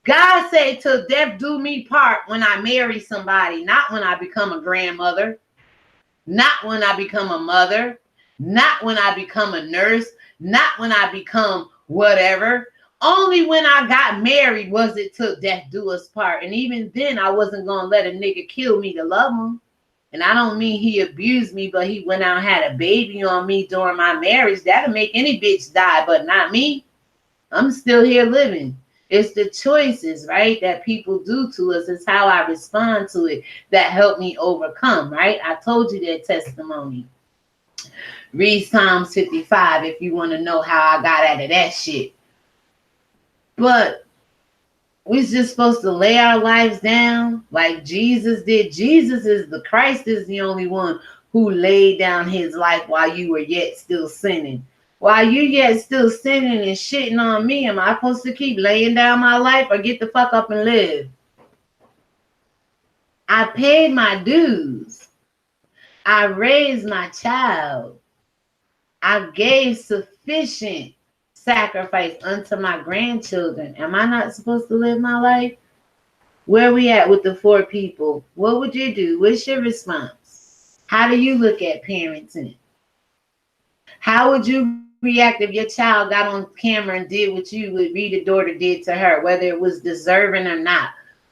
God said till death do me part when I marry somebody, not when I become a grandmother, not when I become a mother, not when I become a nurse, not when I become whatever. Only when I got married was it till death do us part. And even then, I wasn't going to let a nigga kill me to love him. And I don't mean he abused me, but he went out and had a baby on me during my marriage. That'll make any bitch die, but not me. I'm still here living. It's the choices, right, that people do to us. It's how I respond to it that help me overcome, right? I told you that testimony. Read Psalms 55 if you want to know how I got out of that shit. But we're just supposed to lay our lives down like Jesus did. Jesus is the Christ is the only one who laid down his life while you were yet still sinning. While you yet still sinning and shitting on me, am I supposed to keep laying down my life or get the fuck up and live? I paid my dues. I raised my child. I gave sufficient sacrifice unto my grandchildren. Am I not supposed to live my life? Where we at with the 4 people? What would you do? What's your response? How do you look at parenting? How would you react if your child got on camera and did what you would Rita daughter did to her, whether it was deserving or not?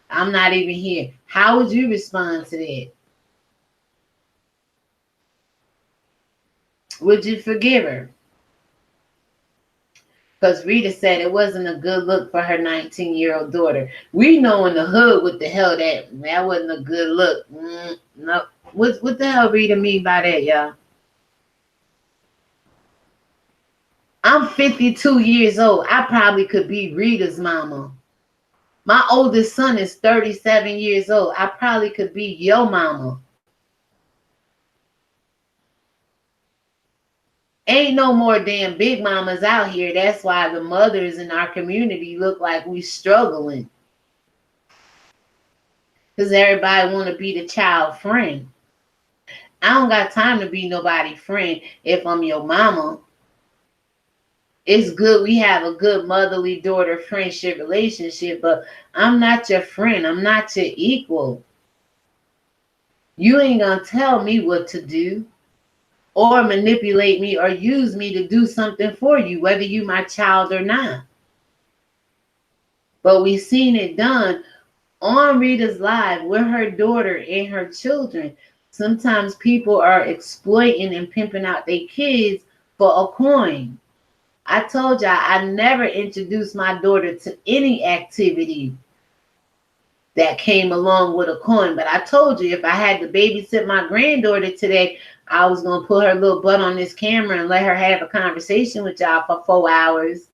I'm not even here. How would you respond to that? Would you forgive her? Because Rita said it wasn't a good look for her 19-year-old daughter. We know in the hood what the hell that wasn't a good look. No. What the hell Rita mean by that, y'all? I'm 52 years old. I probably could be Rita's mama. My oldest son is 37 years old. I probably could be your mama. Ain't no more damn big mamas out here. That's why the mothers in our community look like we struggling. Because everybody want to be the child friend. I don't got time to be nobody's friend if I'm your mama. It's good we have a good motherly daughter friendship relationship, but I'm not your friend. I'm not your equal. You ain't gonna tell me what to do or manipulate me or use me to do something for you, whether you my child or not. But we seen it done on Rita's live with her daughter and her children. Sometimes people are exploiting and pimping out their kids for a coin. I told y'all I never introduced my daughter to any activity that came along with a coin. But I told you if I had to babysit my granddaughter today, I was going to put her little butt on this camera and let her have a conversation with y'all for 4 hours.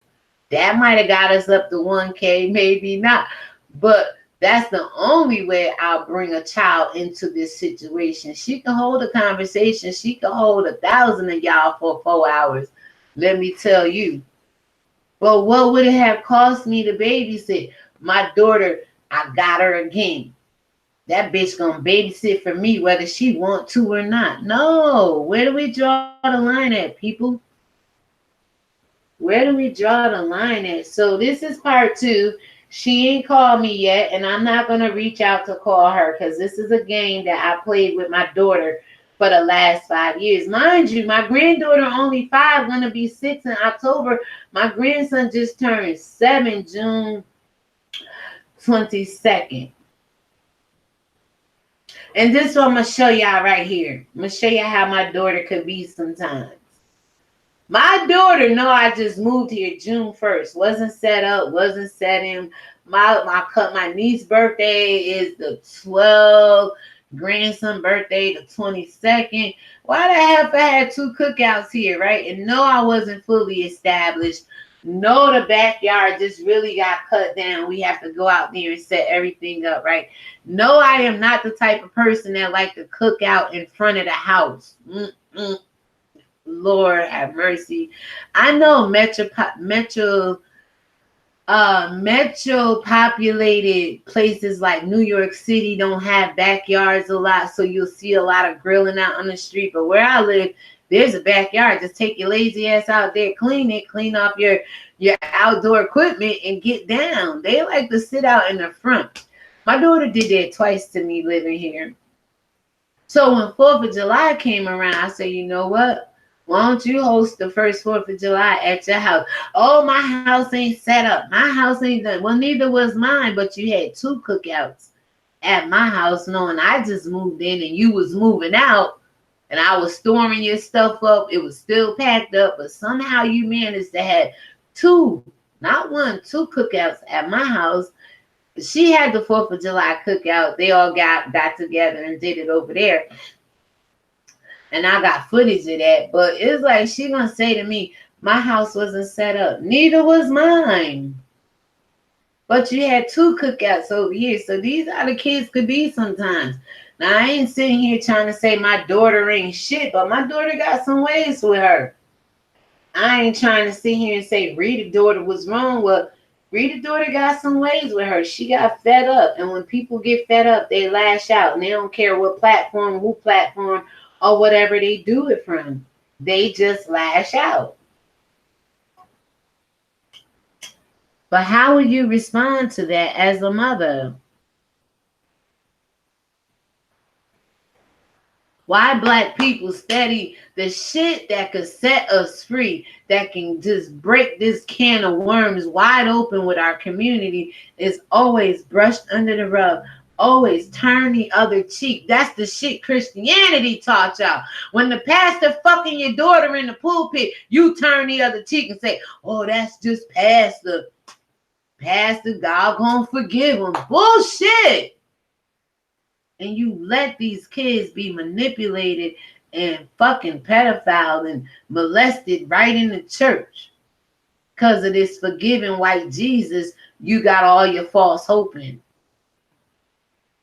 That might have got us up to 1K, maybe not. But That's the only way I'll bring a child into this situation. She can hold a conversation. She can hold 1,000 of y'all for 4 hours. Let me tell you. But what would it have cost me to babysit? My daughter, I got her again. That bitch gonna babysit for me whether she want to or not. No. Where do we draw the line at, people? Where do we draw the line at? So this is part 2. She ain't called me yet, and I'm not gonna reach out to call her because this is a game that I played with my daughter for the last 5 years. Mind you, my granddaughter only 5, gonna be 6 in October. My grandson just turned 7 June 22nd. And this is what I'm gonna show y'all right here. I'm gonna show you how my daughter could be sometimes. My daughter know I just moved here June 1st. Wasn't set up, wasn't set in. My niece's birthday is the 12th. Grandson birthday the 22nd. Why the hell I had 2 cookouts here, right? And no, I wasn't fully established. No, the backyard just really got cut down. We have to go out there and set everything up, right? No, I am not the type of person that like to cook out in front of the house. Lord have mercy. I know metro populated places like New York City don't have backyards a lot, so you'll see a lot of grilling out on the street. But where I live, there's a backyard. Just take your lazy ass out there, clean it, clean off your outdoor equipment and get down. They like to sit out in the front. My daughter did that twice to me living here. So when 4th of July came around, I said, you know what? Why don't you host the first 4th of July at your house? Oh, my house ain't set up. My house ain't done. Well, neither was mine, but you had 2 cookouts at my house knowing I just moved in and you was moving out and I was storing your stuff up. It was still packed up, but somehow you managed to have 2, not 1, 2 cookouts at my house. She had the 4th of July cookout. They all got together and did it over there. And I got footage of that. But it's like she gonna say to me, my house wasn't set up. Neither was mine. But you had 2 cookouts over here. So these are the kids could be sometimes. Now, I ain't sitting here trying to say my daughter ain't shit, but my daughter got some ways with her. I ain't trying to sit here and say Rita's daughter was wrong. Well, Rita's daughter got some ways with her. She got fed up. And when people get fed up, they lash out. And they don't care what platform, who platform, or whatever they do it from. They just lash out. But how would you respond to that as a mother? Why black people study the shit that could set us free, that can just break this can of worms wide open with our community, is always brushed under the rug. Always turn the other cheek. That's the shit Christianity taught y'all. When the pastor fucking your daughter in the pulpit, you turn the other cheek and say, oh, that's just pastor. Pastor, God gonna forgive him. Bullshit. And you let these kids be manipulated and fucking pedophile and molested right in the church. Because of this forgiving white Jesus, you got all your false hope in.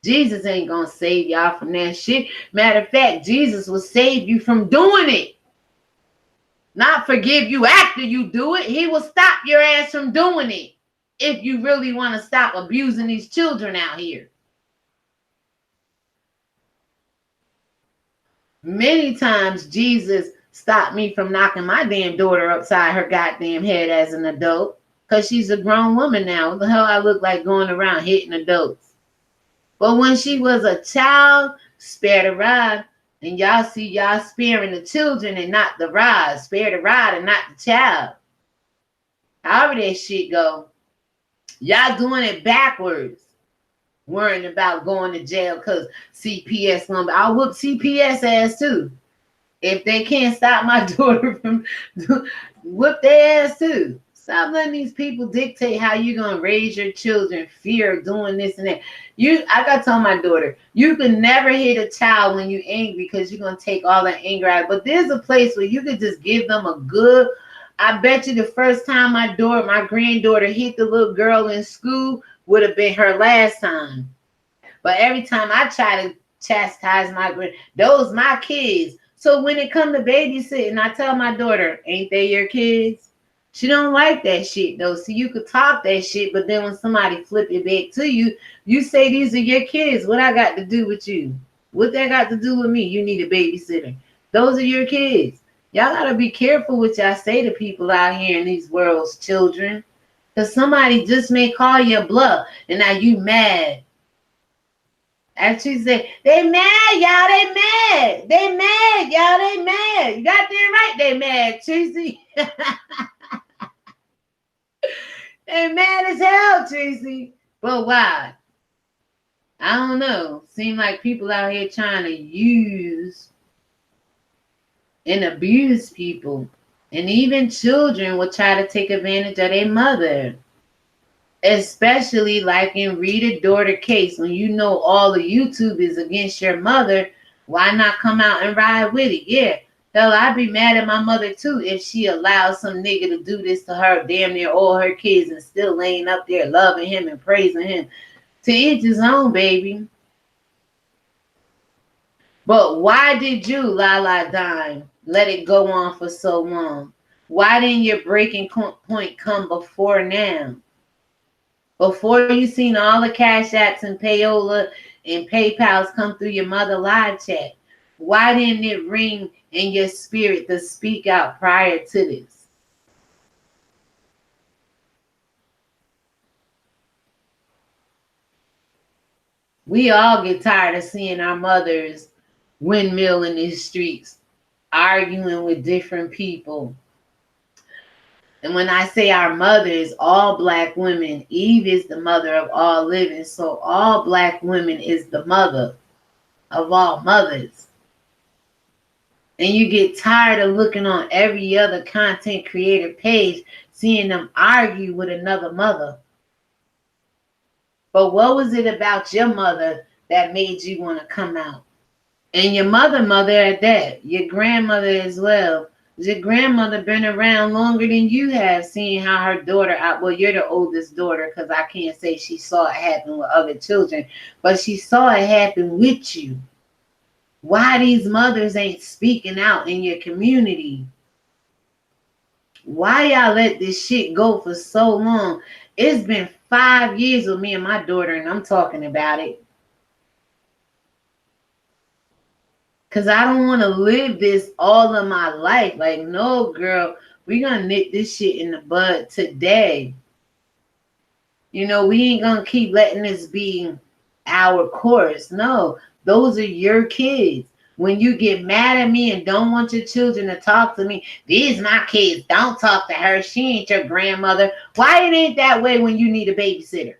Jesus ain't gonna save y'all from that shit. Matter of fact, Jesus will save you from doing it. Not forgive you after you do it. He will stop your ass from doing it. If you really want to stop abusing these children out here. Many times Jesus stopped me from knocking my damn daughter upside her goddamn head as an adult. Because she's a grown woman now. What the hell I look like going around hitting adults? But when she was a child, spare the rod. And y'all see y'all sparing the children and not the rod. Spare the rod and not the child. However that shit go. Y'all doing it backwards. Worrying about going to jail because CPS number. I'll whoop CPS ass too. If they can't stop my daughter from whoop their ass too. Stop letting these people dictate how you're gonna raise your children. Fear of doing this and that. I gotta tell my daughter, you can never hit a child when you're angry because you're gonna take all that anger out. But there's a place where you could just give them a good. I bet you the first time my granddaughter hit the little girl in school, would have been her last time. But every time I try to chastise those my kids. So when it come to babysitting, I tell my daughter, ain't they your kids? She don't like that shit though. So you could talk that shit, but then when somebody flip it back to you, you say these are your kids. What I got to do with you? What that got to do with me? You need a babysitter. Those are your kids. Y'all gotta be careful what y'all say to people out here in these worlds, children. Cause somebody just may call you a bluff and now you mad. Actually say, they mad, y'all, they mad. They mad, y'all, they mad. You got damn right they mad, Tracy. They mad as hell, Tracy. But why? I don't know. Seem like people out here trying to use and abuse people. And even children will try to take advantage of their mother. Especially like in Rita Daughter case, when you know all of YouTube is against your mother, why not come out and ride with it? Yeah, hell, I'd be mad at my mother too if she allows some nigga to do this to her, damn near all her kids, and still laying up there loving him and praising him. To each his own, baby. But why did you, Lala Dime, let it go on for so long? Why didn't your breaking point come before now? Before you seen all the Cash Apps and Payola and PayPals come through your mother live chat, why didn't it ring in your spirit to speak out prior to this? We all get tired of seeing our mothers windmill in these streets, arguing with different people. And when I say our mothers, all black women, Eve is the mother of all living. So all black women is the mother of all mothers. And you get tired of looking on every other content creator page, seeing them argue with another mother. But what was it about your mother that made you want to come out? And your mother at that, your grandmother as well. Your grandmother been around longer than you have, seeing how her daughter out. Well, you're the oldest daughter, because I can't say she saw it happen with other children, but she saw it happen with you. Why these mothers ain't speaking out in your community? Why y'all let this shit go for so long? It's been 5 years with me and my daughter, and I'm talking about it. Because I don't want to live this all of my life. Like, no, girl, we're going to nip this shit in the bud today. You know, we ain't going to keep letting this be our course. No, those are your kids. When you get mad at me and don't want your children to talk to me, these my kids, don't talk to her. She ain't your grandmother. Why it ain't that way when you need a babysitter?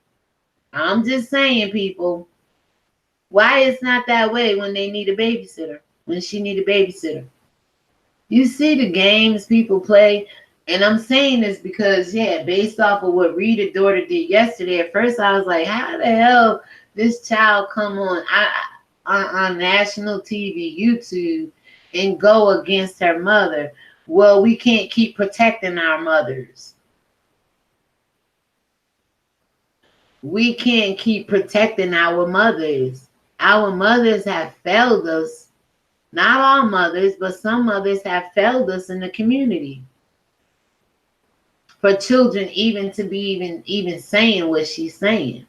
I'm just saying, people. Why it's not that way when they need a babysitter, when she need a babysitter? You see the games people play, and I'm saying this because, yeah, based off of what Rita Daughter did yesterday, at first I was like, how the hell this child come on national TV, YouTube, and go against her mother? Well, we can't keep protecting our mothers. We can't keep protecting our mothers. Our mothers have failed us. Not all mothers, but some mothers have failed us in the community. For children even to be even saying what she's saying.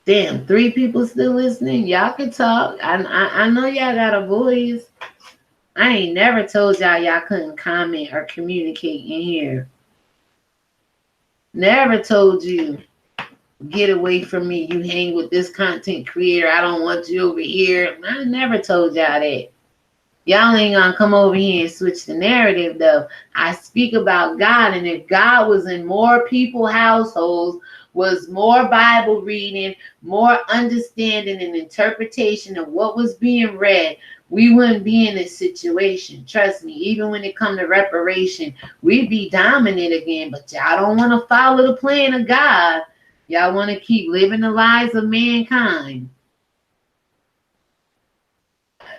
Damn, 3 people still listening. Y'all can talk. I know y'all got a voice. I ain't never told y'all couldn't comment or communicate in here. Never told you, get away from me. You hang with this content creator. I don't want you over here. I never told y'all that. Y'all ain't gonna come over here and switch the narrative though. I speak about God, and if God was in more people's households, was more Bible reading, more understanding and interpretation of what was being read, we wouldn't be in this situation. Trust me, even when it comes to reparation, we'd be dominant again. But y'all don't want to follow the plan of God. Y'all want to keep living the lives of mankind.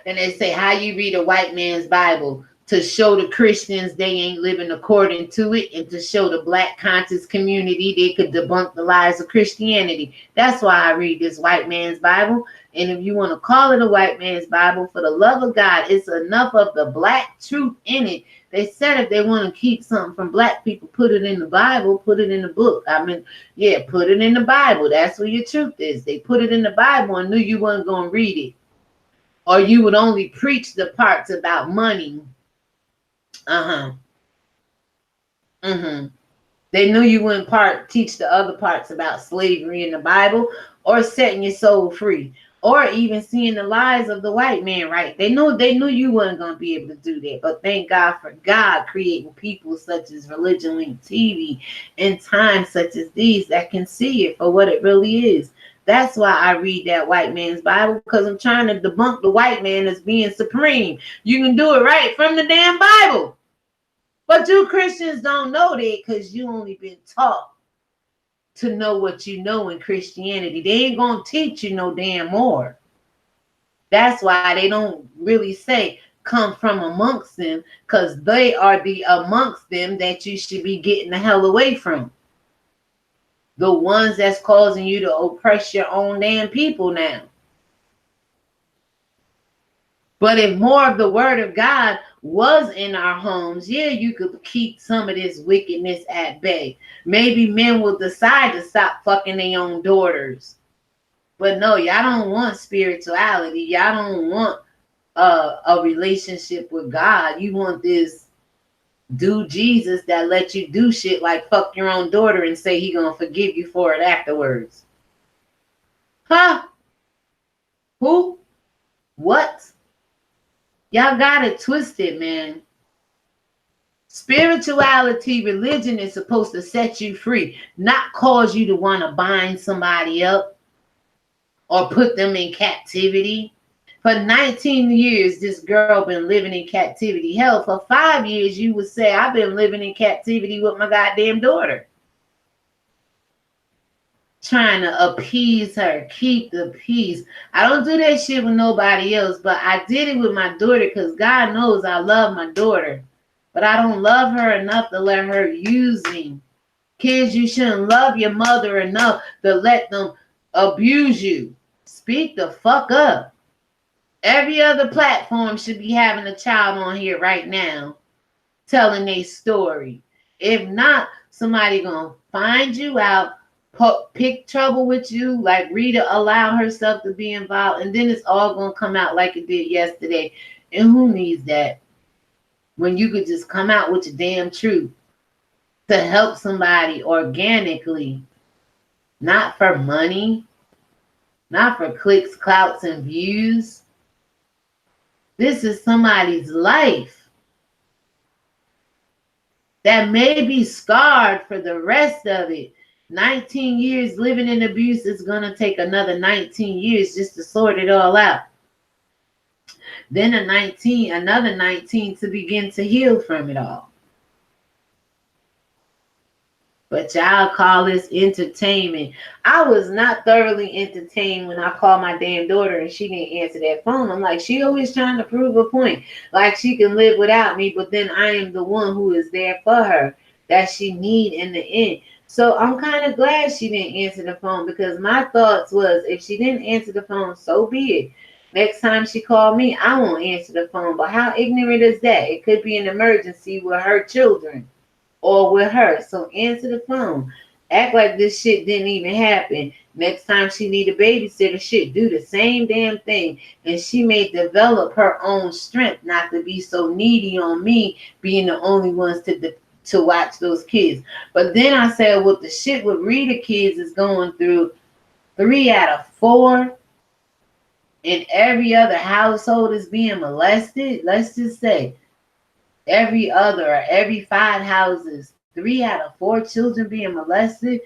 And they say, how you read a white man's Bible? to show the Christians they ain't living according to it, and to show the black conscious community they could debunk the lies of Christianity. That's why I read this white man's Bible. And if you want to call it a white man's Bible, for the love of God, it's enough of the black truth in it. They said if they want to keep something from black people, put it in the Bible, put it in the book. I mean, yeah, put it in the Bible. That's where your truth is. They put it in the Bible and knew you weren't going to read it. Or you would only preach the parts about money. They knew you wouldn't teach the other parts about slavery in the Bible, or setting your soul free, or even seeing the lies of the white man right. They knew you weren't going to be able to do that. But thank God for God creating people such as ReligionWinked TV in times such as these that can see it for what it really is. That's why I read that white man's Bible, because I'm trying to debunk the white man as being supreme. You can do it right from the damn Bible. But you Christians don't know that because you only been taught to know what you know in Christianity. They ain't going to teach you no damn more. That's why they don't really say come from amongst them, because they are the amongst them that you should be getting the hell away from. The ones that's causing you to oppress your own damn people now. But if more of the word of God was in our homes, yeah, you could keep some of this wickedness at bay. Maybe men will decide to stop fucking their own daughters. But no, y'all don't want spirituality. Y'all don't want a relationship with God. You want this dude Jesus that let you do shit like fuck your own daughter and say he gonna forgive you for it afterwards. Huh? Who? What? Y'all got it twisted, man. Spirituality, religion is supposed to set you free, not cause you to want to bind somebody up or put them in captivity. For 19 years, this girl been living in captivity. Hell, for 5 years, you would say, I've been living in captivity with my goddamn daughter. Trying to appease her, keep the peace. I don't do that shit with nobody else, but I did it with my daughter because God knows I love my daughter. But I don't love her enough to let her use me. Kids, you shouldn't love your mother enough to let them abuse you. Speak the fuck up. Every other platform should be having a child on here right now telling their story. If not, somebody gonna find you out, pick trouble with you, like Rita allowed herself to be involved, and then it's all gonna come out like it did yesterday. And who needs that? When you could just come out with your damn truth to help somebody organically, not for money, not for clicks, clouts, and views. This is somebody's life that may be scarred for the rest of it. 19 years living in abuse is going to take another 19 years just to sort it all out. Then another 19 to begin to heal from it all. But y'all call this entertainment. I was not thoroughly entertained when I called my damn daughter and she didn't answer that phone. I'm like, she always trying to prove a point. Like she can live without me, but then I am the one who is there for her that she need in the end. So I'm kind of glad she didn't answer the phone, because my thoughts was, if she didn't answer the phone, so be it. Next time she called me, I won't answer the phone. But how ignorant is that? It could be an emergency with her children or with her. So answer the phone. Act like this shit didn't even happen. Next time she need a babysitter, shit, do the same damn thing. And she may develop her own strength not to be so needy on me being the only ones to watch those kids. But then I said, what the shit with Rita kids is going through, 3 out of 4 in every other household is being molested. Let's just say every other or every 5 houses, 3 out of 4 children being molested.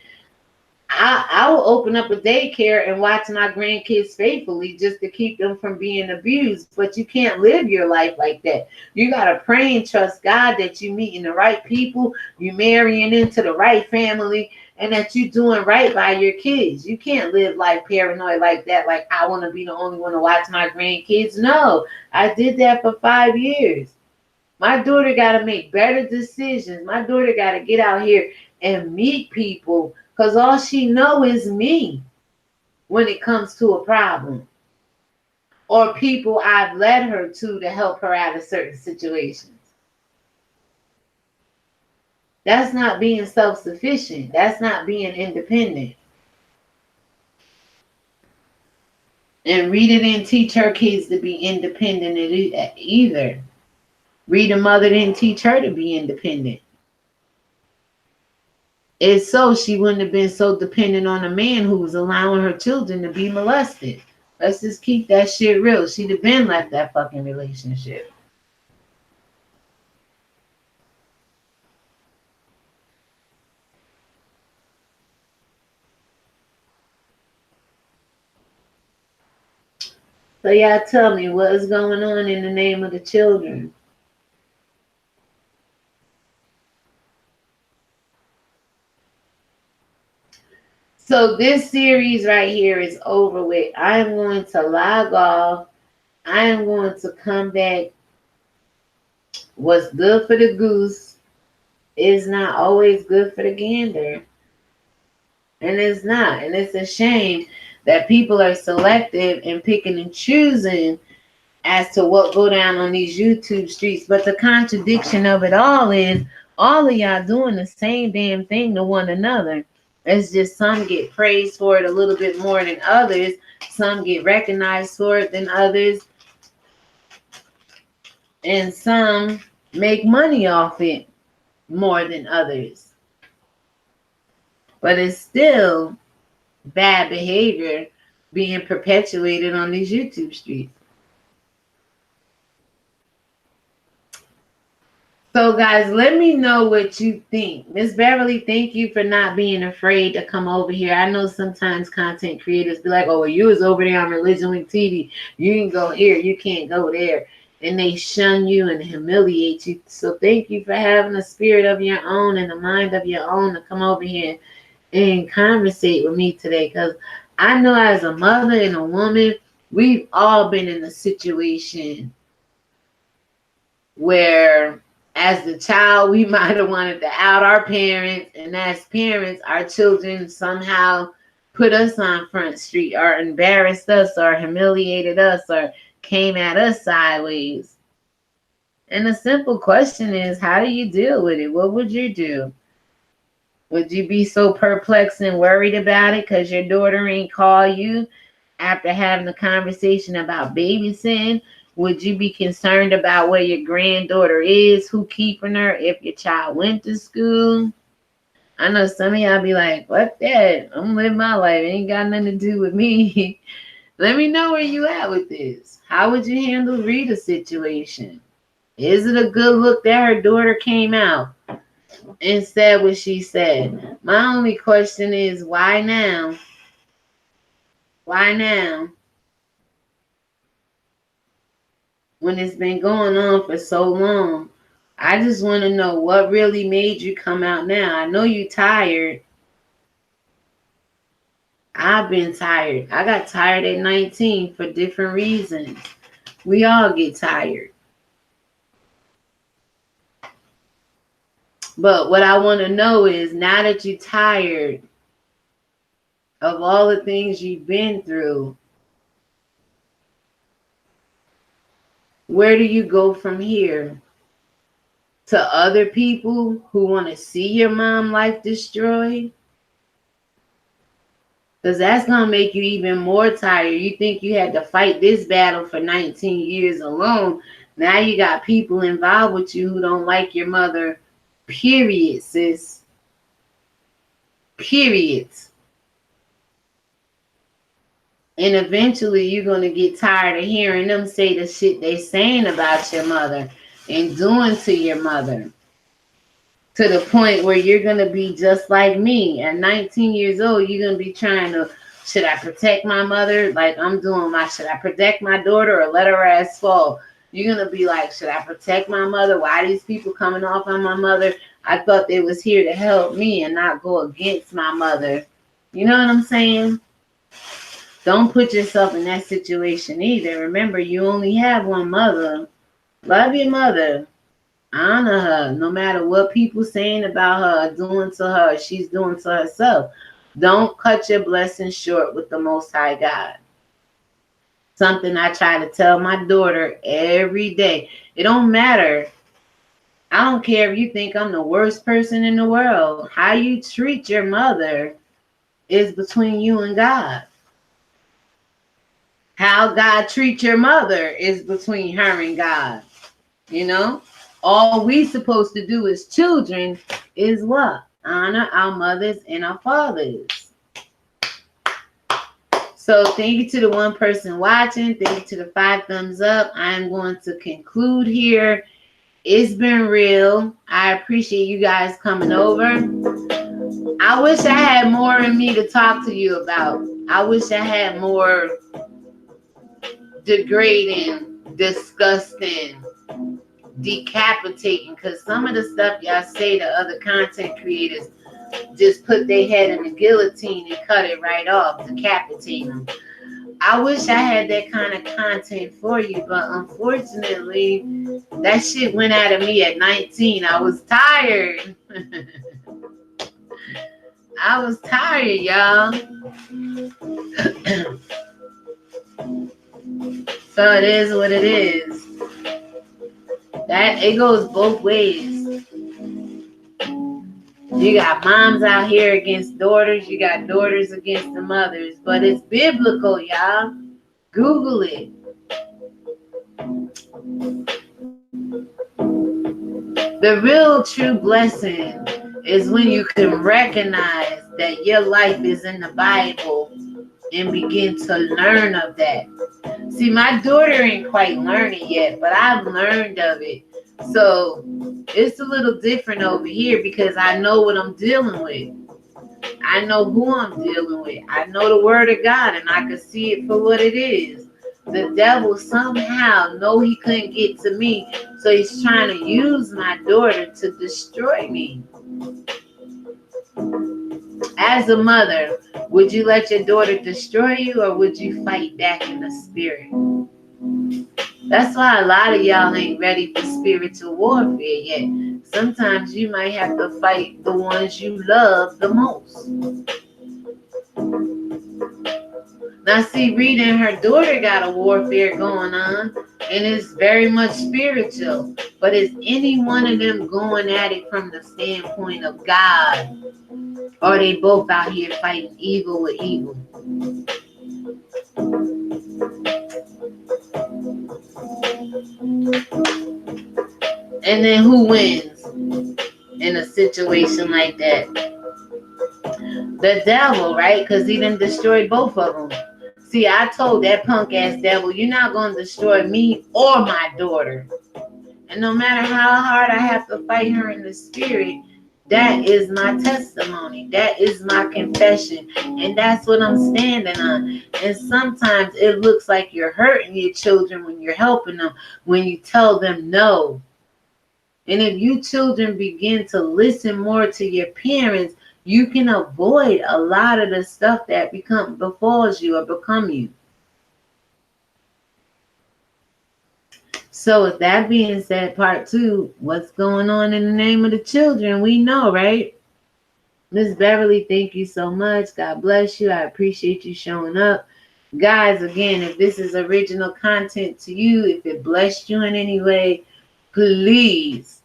I will open up a daycare and watch my grandkids faithfully just to keep them from being abused. But you can't live your life like that. You got to pray and trust God that you meeting the right people, you marrying into the right family, and that you doing right by your kids. You can't live life paranoid like that, like I want to be the only one to watch my grandkids. No, I did that for 5 years. My daughter got to make better decisions. My daughter got to get out here and meet people because all she know is me when it comes to a problem or people I've led her to help her out of certain situations. That's not being self-sufficient. That's not being independent. And Rita didn't teach her kids to be independent either. Rita's mother didn't teach her to be independent. It's so she wouldn't have been so dependent on a man who was allowing her children to be molested. Let's just keep that shit real. She'd have been left that fucking relationship. So y'all tell me what is going on in the name of the children. So this series right here is over with. I am going to log off. I am going to come back. What's good for the goose is not always good for the gander. And it's not. And it's a shame that people are selective and picking and choosing as to what go down on these YouTube streets. But the contradiction of it all is all of y'all doing the same damn thing to one another. It's just some get praised for it a little bit more than others. Some get recognized for it than others. And some make money off it more than others. But it's still bad behavior being perpetuated on these YouTube streets. So guys, let me know what you think. Miss Beverly, thank you for not being afraid to come over here. I know sometimes content creators be like, oh, well, you was over there on ReligionWinked TV. You can go here. You can't go there. And they shun you and humiliate you. So thank you for having a spirit of your own and a mind of your own to come over here and conversate with me today. Because I know as a mother and a woman, we've all been in a situation where as the child, we might have wanted to out our parents. And as parents, our children somehow put us on Front Street or embarrassed us or humiliated us or came at us sideways. And the simple question is, how do you deal with it? What would you do? Would you be so perplexed and worried about it because your daughter ain't call you after having a conversation about babysitting? Would you be concerned about where your granddaughter is, who keeping her, if your child went to school? I know some of y'all be like, what that? I'm living my life. It ain't got nothing to do with me. Let me know where you at with this. How would you handle Rita's situation? Is it a good look that her daughter came out and said what she said? My only question is, why now? Why now? When it's been going on for so long. I just want to know what really made you come out now. I know you're tired. I've been tired. I got tired at 19 for different reasons. We all get tired. But what I want to know is, now that you're tired of all the things you've been through, where do you go from here? To other people who want to see your mom life destroyed? Because that's going to make you even more tired. You think you had to fight this battle for 19 years alone. Now you got people involved with you who don't like your mother. Period, sis. Period. And eventually you're going to get tired of hearing them say the shit they saying about your mother and doing to your mother. To the point where you're going to be just like me. At 19 years old, you're going to be trying to, should I protect my mother? Like I'm doing should I protect my daughter or let her ass fall? You're going to be like, should I protect my mother? Why are these people coming off on my mother? I thought they was here to help me and not go against my mother. You know what I'm saying? Don't put yourself in that situation either. Remember, you only have one mother. Love your mother. Honor her, no matter what people saying about her, doing to her, she's doing to herself. Don't cut your blessings short with the Most High God. Something I try to tell my daughter every day. It don't matter. I don't care if you think I'm the worst person in the world. How you treat your mother is between you and God. How God treats your mother is between her and God. You know? All we supposed to do as children is what? Honor our mothers and our fathers. So thank you to the one person watching. Thank you to the 5 thumbs up. I'm going to conclude here. It's been real. I appreciate you guys coming over. I wish I had more in me to talk to you about. I wish I had more degrading, disgusting, decapitating, because some of the stuff y'all say to other content creators just put their head in the guillotine and cut it right off, decapitate them. I wish I had that kind of content for you, but unfortunately, that shit went out of me at 19. I was tired. I was tired, y'all. So it is what it is. That it goes both ways. You got moms out here against daughters. You got daughters against the mothers. But it's biblical, y'all. Google it. The real true blessing is when you can recognize that your life is in the Bible and begin to learn of that. See, my daughter ain't quite learning yet, but I've learned of it. So it's a little different over here because I know what I'm dealing with. I know who I'm dealing with. I know the word of God, and I can see it for what it is. The devil somehow know he couldn't get to me, so he's trying to use my daughter to destroy me. As a mother, would you let your daughter destroy you, or would you fight back in the spirit? That's why a lot of y'all ain't ready for spiritual warfare yet. Sometimes you might have to fight the ones you love the most. Now, see, Rita and her daughter got a warfare going on, and it's very much spiritual. But is any one of them going at it from the standpoint of God? Or are they both out here fighting evil with evil? And then who wins in a situation like that? The devil, right? Because he done destroyed both of them. See, I told that punk ass devil, you're not going to destroy me or my daughter. And no matter how hard I have to fight her in the spirit, that is my testimony. That is my confession. And that's what I'm standing on. And sometimes it looks like you're hurting your children when you're helping them, when you tell them no. And if you children begin to listen more to your parents, you can avoid a lot of the stuff that befalls you or become you. So with that being said, part 2, what's going on in the name of the children? We know, right? Miss Beverly, thank you so much. God bless you. I appreciate you showing up. Guys, again, if this is original content to you, if it blessed you in any way, please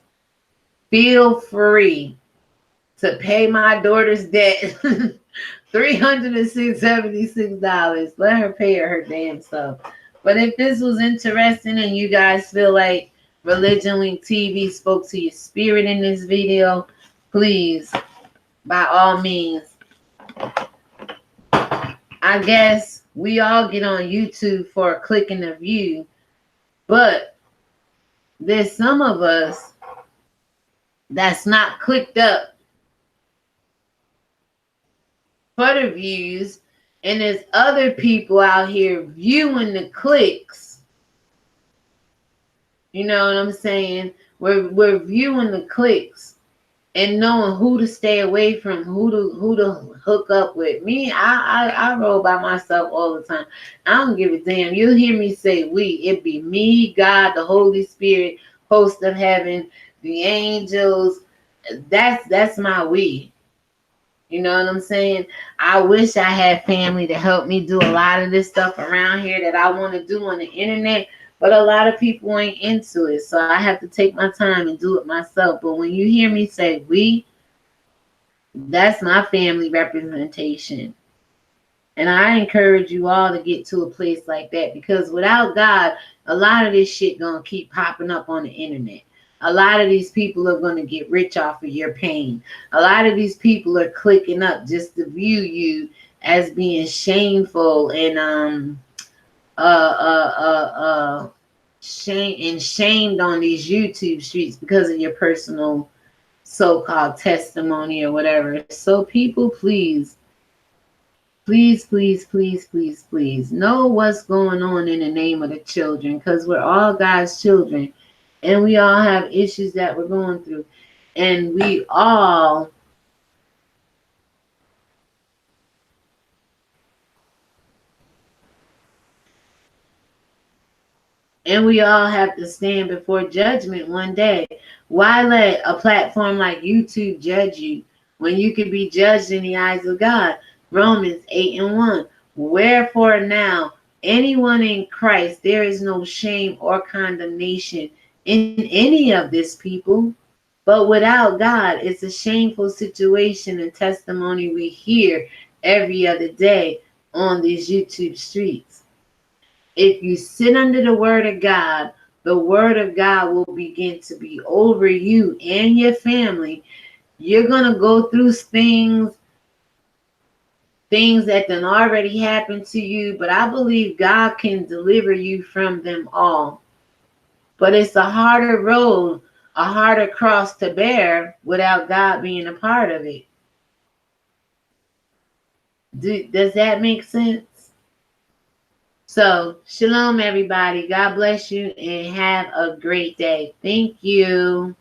feel free to pay my daughter's debt. $376. Let her pay her damn stuff. But if this was interesting and you guys feel like Religion Winked TV spoke to your spirit in this video, please, by all means, I guess we all get on YouTube for a click and a view, but there's some of us that's not clicked up for the views, and there's other people out here viewing the clicks. You know what I'm saying? We're viewing the clicks and knowing who to stay away from, who to hook up with. Me, I roll by myself all the time. I don't give a damn. You'll hear me say we. It be me, God, the Holy Spirit, host of heaven, the angels. That's my we. You know what I'm saying? I wish I had family to help me do a lot of this stuff around here that I want to do on the internet, but a lot of people ain't into it. So I have to take my time and do it myself. But when you hear me say we, that's my family representation. And I encourage you all to get to a place like that, because without God, a lot of this shit gonna keep popping up on the internet. A lot of these people are gonna get rich off of your pain. A lot of these people are clicking up just to view you as being shameful and shamed on these YouTube streets because of your personal so-called testimony or whatever. So people, please, please, please, please, please, please know what's going on in the name of the children, because we're all God's children and we all have issues that we're going through. And we all have to stand before judgment one day. Why let a platform like YouTube judge you when you can be judged in the eyes of God? Romans 8:1. Wherefore now, anyone in Christ, there is no shame or condemnation in any of this people. But without God, it's a shameful situation and testimony we hear every other day on these YouTube streets. If you sit under the word of God, the word of God will begin to be over you and your family. You're going to go through things that done already happened to you, but I believe God can deliver you from them all. But it's a harder road, a harder cross to bear without God being a part of it. Does that make sense? So, shalom, everybody. God bless you and have a great day. Thank you.